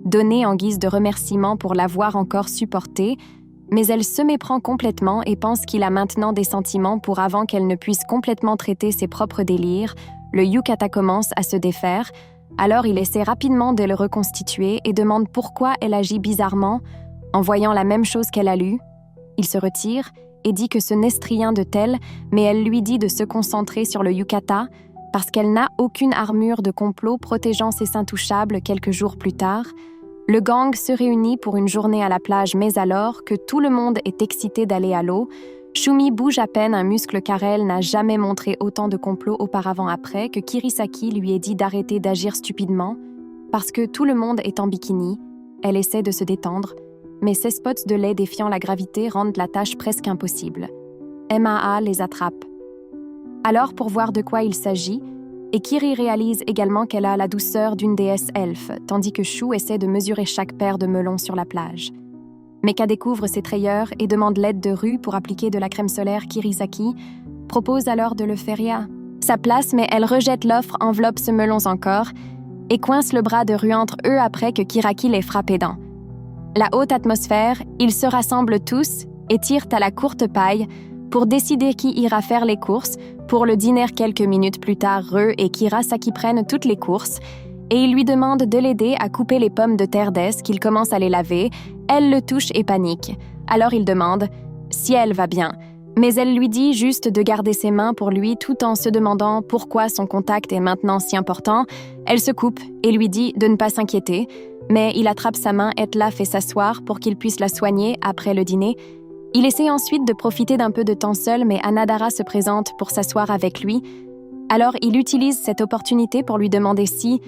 donner en guise de remerciement pour l'avoir encore supporté, mais elle se méprend complètement et pense qu'il a maintenant des sentiments pour avant qu'elle ne puisse complètement traiter ses propres délires. Le yukata commence à se défaire, alors il essaie rapidement de le reconstituer et demande pourquoi elle agit bizarrement en voyant la même chose qu'elle a lue. Il se retire et dit que ce n'est rien de tel, mais elle lui dit de se concentrer sur le yukata parce qu'elle n'a aucune armure de complot protégeant ses seins touchables quelques jours plus tard. Le gang se réunit pour une journée à la plage, mais alors que tout le monde est excité d'aller à l'eau, Shumi bouge à peine un muscle car elle n'a jamais montré autant de complots auparavant après que Kirisaki lui ait dit d'arrêter d'agir stupidement. Parce que tout le monde est en bikini, elle essaie de se détendre, mais ses spots de lait défiant la gravité rendent la tâche presque impossible. MAA les attrape. Alors pour voir de quoi il s'agit, et Kiri réalise également qu'elle a la douceur d'une déesse elfe, tandis que Shu essaie de mesurer chaque paire de melons sur la plage. Meka découvre ses trayeurs et demande l'aide de Ru pour appliquer de la crème solaire. Kirisaki propose alors de le faire sa place, mais elle rejette l'offre, enveloppe ce melons encore et coince le bras de Ru entre eux après que Kiraki les frappe dents. La haute atmosphère, ils se rassemblent tous et tirent à la courte paille pour décider qui ira faire les courses. Pour le dîner quelques minutes plus tard, Re et Kirasaki prennent toutes les courses et il lui demande de l'aider à couper les pommes de terre d'Est qu'il commence à les laver. Elle le touche et panique. Alors il demande si elle va bien. Mais elle lui dit juste de garder ses mains pour lui tout en se demandant pourquoi son contact est maintenant si important. Elle se coupe et lui dit de ne pas s'inquiéter, mais il attrape sa main et la fait s'asseoir pour qu'il puisse la soigner après le dîner. Il essaie ensuite de profiter d'un peu de temps seul, mais Anadara se présente pour s'asseoir avec lui. Alors il utilise cette opportunité pour lui demander si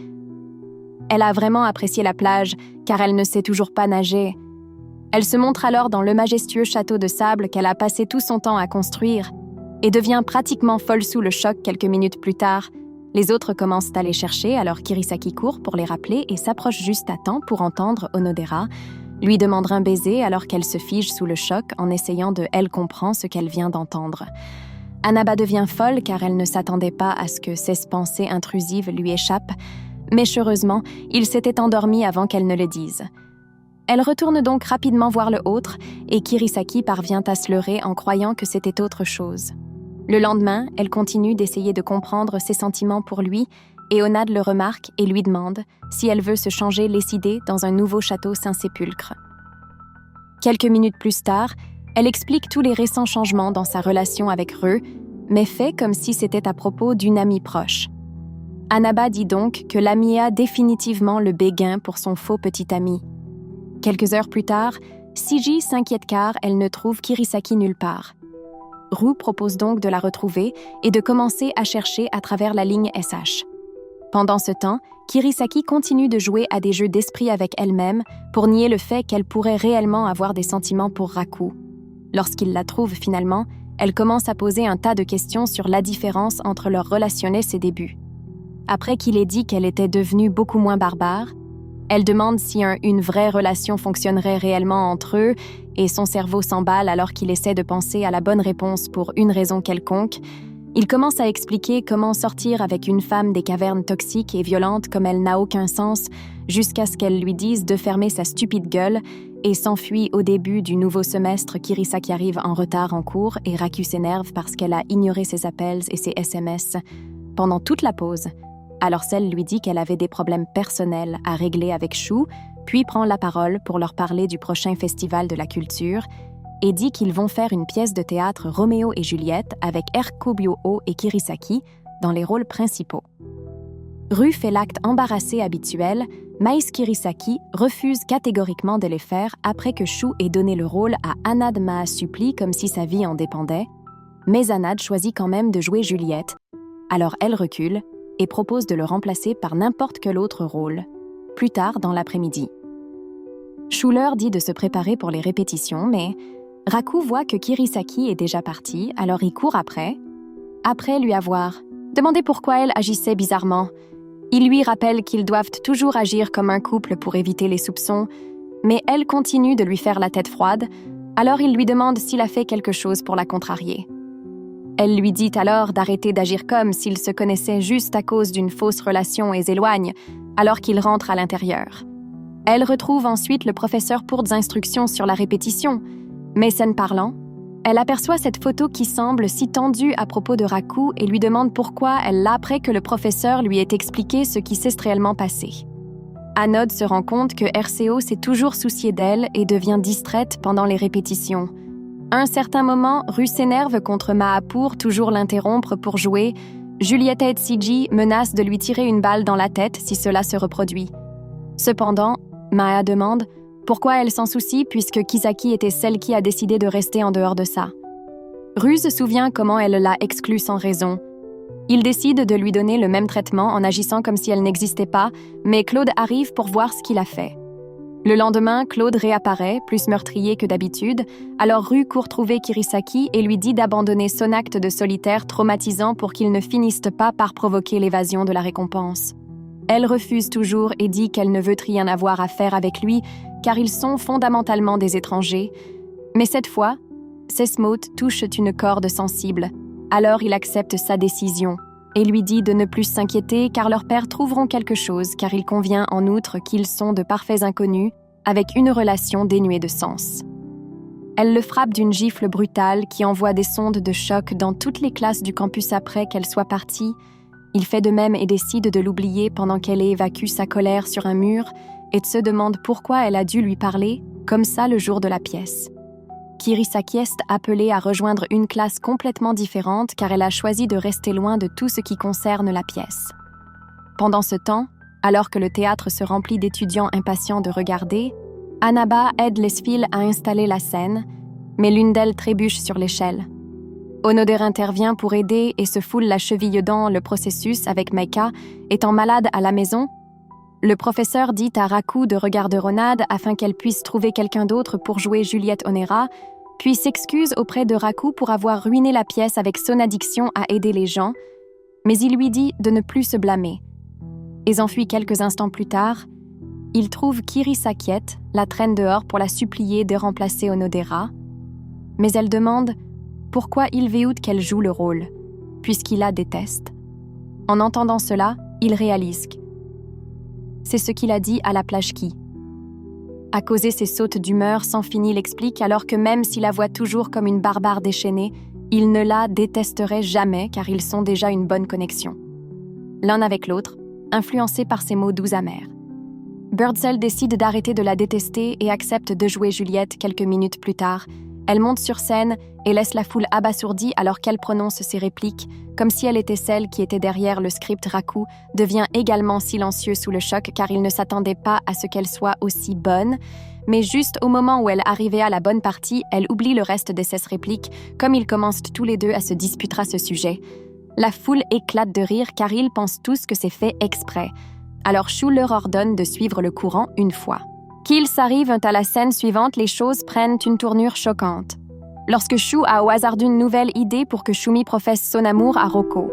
elle a vraiment apprécié la plage, car elle ne sait toujours pas nager. Elle se montre alors dans le majestueux château de sable qu'elle a passé tout son temps à construire et devient pratiquement folle sous le choc quelques minutes plus tard. Les autres commencent à les chercher alors Kirisaki court pour les rappeler et s'approche juste à temps pour entendre Onodera lui demander un baiser alors qu'elle se fige sous le choc en essayant de elle comprendre ce qu'elle vient d'entendre. Anaba devient folle car elle ne s'attendait pas à ce que ces pensées intrusives lui échappent, mais heureusement, il s'était endormi avant qu'elle ne le dise. Elle retourne donc rapidement voir le autre et Kirisaki parvient à se leurrer en croyant que c'était autre chose. Le lendemain, elle continue d'essayer de comprendre ses sentiments pour lui et Onad le remarque et lui demande si elle veut se changer les idées dans un nouveau château Saint-Sépulcre. Quelques minutes plus tard, elle explique tous les récents changements dans sa relation avec Reu, mais fait comme si c'était à propos d'une amie proche. Anaba dit donc que l'amie a définitivement le béguin pour son faux petit ami. Quelques heures plus tard, Siji s'inquiète car elle ne trouve Kirisaki nulle part. Ru propose donc de la retrouver et de commencer à chercher à travers la ligne SH. Pendant ce temps, Kirisaki continue de jouer à des jeux d'esprit avec elle-même pour nier le fait qu'elle pourrait réellement avoir des sentiments pour Raku. Lorsqu'il la trouve finalement, elle commence à poser un tas de questions sur la différence entre leur relation et ses débuts. Après qu'il ait dit qu'elle était devenue beaucoup moins barbare, elle demande si une vraie relation fonctionnerait réellement entre eux et son cerveau s'emballe alors qu'il essaie de penser à la bonne réponse pour une raison quelconque. Il commence à expliquer comment sortir avec une femme des cavernes toxiques et violentes comme elle n'a aucun sens jusqu'à ce qu'elle lui dise de fermer sa stupide gueule et s'enfuit au début du nouveau semestre. Kirisaki arrive en retard en cours et Raku s'énerve parce qu'elle a ignoré ses appels et ses SMS pendant toute la pause. Alors celle lui dit qu'elle avait des problèmes personnels à régler avec Shu, puis prend la parole pour leur parler du prochain festival de la culture et dit qu'ils vont faire une pièce de théâtre Roméo et Juliette avec Erkobyo-o et Kirisaki dans les rôles principaux. Ru fait l'acte embarrassé habituel, mais Kirisaki refuse catégoriquement de les faire après que Shu ait donné le rôle à Anad Mahasupli comme si sa vie en dépendait, mais Anad choisit quand même de jouer Juliette, alors elle recule et propose de le remplacer par n'importe quel autre rôle, plus tard dans l'après-midi. Shu leur dit de se préparer pour les répétitions, mais Raku voit que Kirisaki est déjà parti, alors il court après lui avoir demandé pourquoi elle agissait bizarrement. Il lui rappelle qu'ils doivent toujours agir comme un couple pour éviter les soupçons, mais elle continue de lui faire la tête froide, alors il lui demande s'il a fait quelque chose pour la contrarier. Elle lui dit alors d'arrêter d'agir comme s'ils se connaissaient juste à cause d'une fausse relation et s'éloigne, alors qu'il rentre à l'intérieur. Elle retrouve ensuite le professeur pour des instructions sur la répétition, mais scène parlant, elle aperçoit cette photo qui semble si tendue à propos de Raku et lui demande pourquoi elle l'a après que le professeur lui ait expliqué ce qui s'est réellement passé. Anod se rend compte que RCO s'est toujours soucié d'elle et devient distraite pendant les répétitions. À un certain moment, Ru s'énerve contre Maha pour toujours l'interrompre pour jouer. Julieta et Tsiji menacent de lui tirer une balle dans la tête si cela se reproduit. Cependant, Maha demande pourquoi elle s'en soucie puisque Kisaki était celle qui a décidé de rester en dehors de ça. Ru se souvient comment elle l'a exclue sans raison. Il décide de lui donner le même traitement en agissant comme si elle n'existait pas, mais Claude arrive pour voir ce qu'il a fait. Le lendemain, Claude réapparaît, plus meurtrier que d'habitude, alors Ru court trouver Kirisaki et lui dit d'abandonner son acte de solitaire traumatisant pour qu'il ne finisse pas par provoquer l'évasion de la récompense. Elle refuse toujours et dit qu'elle ne veut rien avoir à faire avec lui car ils sont fondamentalement des étrangers. Mais cette fois, ses mots touchent une corde sensible. Alors il accepte sa décision et lui dit de ne plus s'inquiéter car leurs pères trouveront quelque chose car il convient en outre qu'ils sont de parfaits inconnus avec une relation dénuée de sens. Elle le frappe d'une gifle brutale qui envoie des sondes de choc dans toutes les classes du campus après qu'elle soit partie. Il fait de même et décide de l'oublier pendant qu'elle évacue sa colère sur un mur et se demande pourquoi elle a dû lui parler comme ça le jour de la pièce. Kirisaki est appelée à rejoindre une classe complètement différente car elle a choisi de rester loin de tout ce qui concerne la pièce. Pendant ce temps, alors que le théâtre se remplit d'étudiants impatients de regarder, Anaba aide les filles à installer la scène, mais l'une d'elles trébuche sur l'échelle. Onodera intervient pour aider et se foule la cheville dans le processus avec Meika, étant malade à la maison. Le professeur dit à Raku de regarder Ronad afin qu'elle puisse trouver quelqu'un d'autre pour jouer Juliette Onera, puis s'excuse auprès de Raku pour avoir ruiné la pièce avec son addiction à aider les gens, mais il lui dit de ne plus se blâmer. Et s'enfuit quelques instants plus tard. Il trouve Kirisaki, la traîne dehors pour la supplier de remplacer Onodera, mais elle demande pourquoi il veut qu'elle joue le rôle, puisqu'il la déteste. En entendant cela, il réalise que c'est ce qu'il a dit à la plage qui. À causer ses sautes d'humeur sans fini l'explique alors que même s'il la voit toujours comme une barbare déchaînée, il ne la détesterait jamais car ils sont déjà une bonne connexion. L'un avec l'autre, influencés par ses mots doux amers. Birdsell décide d'arrêter de la détester et accepte de jouer Juliette quelques minutes plus tard. Elle monte sur scène et laisse la foule abasourdie alors qu'elle prononce ses répliques, comme si elle était celle qui était derrière le script. Raku devient également silencieux sous le choc car il ne s'attendait pas à ce qu'elle soit aussi bonne, mais juste au moment où elle arrivait à la bonne partie, elle oublie le reste de ses répliques, comme ils commencent tous les deux à se disputer à ce sujet. La foule éclate de rire car ils pensent tous que c'est fait exprès. Alors Shu leur ordonne de suivre le courant une fois. Qu'ils arrivent à la scène suivante, les choses prennent une tournure choquante. Lorsque Shu a au hasard d'une nouvelle idée pour que Shumi professe son amour à Roko.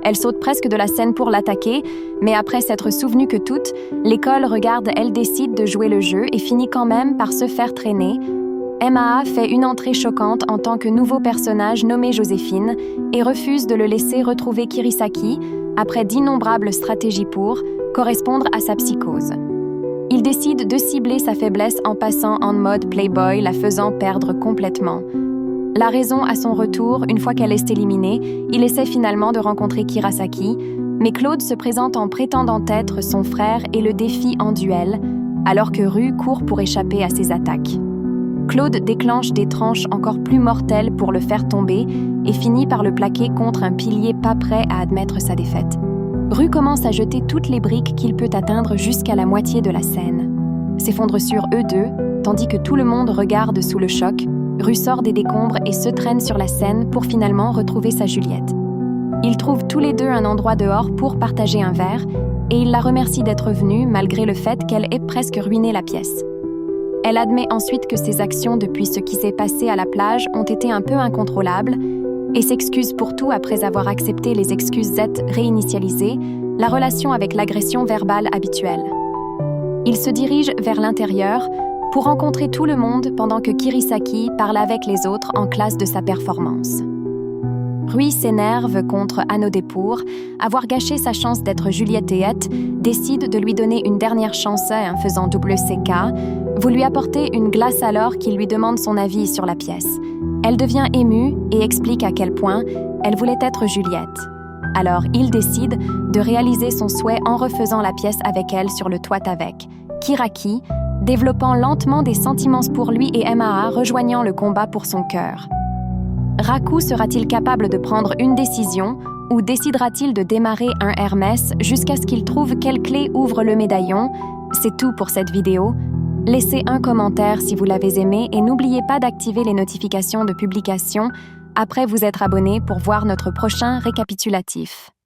Elle saute presque de la scène pour l'attaquer, mais après s'être souvenue que toute l'école regarde, elle décide de jouer le jeu et finit quand même par se faire traîner. MAA fait une entrée choquante en tant que nouveau personnage nommé Joséphine et refuse de le laisser retrouver Kirisaki après d'innombrables stratégies pour correspondre à sa psychose. Il décide de cibler sa faiblesse en passant en mode Playboy, la faisant perdre complètement. La raison à son retour, une fois qu'elle est éliminée, il essaie finalement de rencontrer Kirasaki, mais Claude se présente en prétendant être son frère et le défie en duel, alors que Ru court pour échapper à ses attaques. Claude déclenche des tranches encore plus mortelles pour le faire tomber et finit par le plaquer contre un pilier pas prêt à admettre sa défaite. Ru commence à jeter toutes les briques qu'il peut atteindre jusqu'à la moitié de la scène. S'effondre sur eux deux, tandis que tout le monde regarde sous le choc. Ru sort des décombres et se traîne sur la scène pour finalement retrouver sa Juliette. Ils trouvent tous les deux un endroit dehors pour partager un verre et il la remercie d'être venue malgré le fait qu'elle ait presque ruiné la pièce. Elle admet ensuite que ses actions depuis ce qui s'est passé à la plage ont été un peu incontrôlables et s'excuse pour tout après avoir accepté les excuses réinitialisées, la relation avec l'agression verbale habituelle. Il se dirige vers l'intérieur pour rencontrer tout le monde pendant que Kirisaki parle avec les autres en classe de sa performance. Rui s'énerve contre Anode pour avoir gâché sa chance d'être Juliette et décide de lui donner une dernière chance en faisant WCK. Vous lui apportez une glace alors qu'il lui demande son avis sur la pièce. Elle devient émue et explique à quel point elle voulait être Juliette. Alors il décide de réaliser son souhait en refaisant la pièce avec elle sur le toit avec Kiraki, développant lentement des sentiments pour lui et MAA rejoignant le combat pour son cœur. Raku sera-t-il capable de prendre une décision ou décidera-t-il de démarrer un Hermès jusqu'à ce qu'il trouve quelle clé ouvre le médaillon? C'est tout pour cette vidéo. Laissez un commentaire si vous l'avez aimé et n'oubliez pas d'activer les notifications de publication après vous être abonné pour voir notre prochain récapitulatif.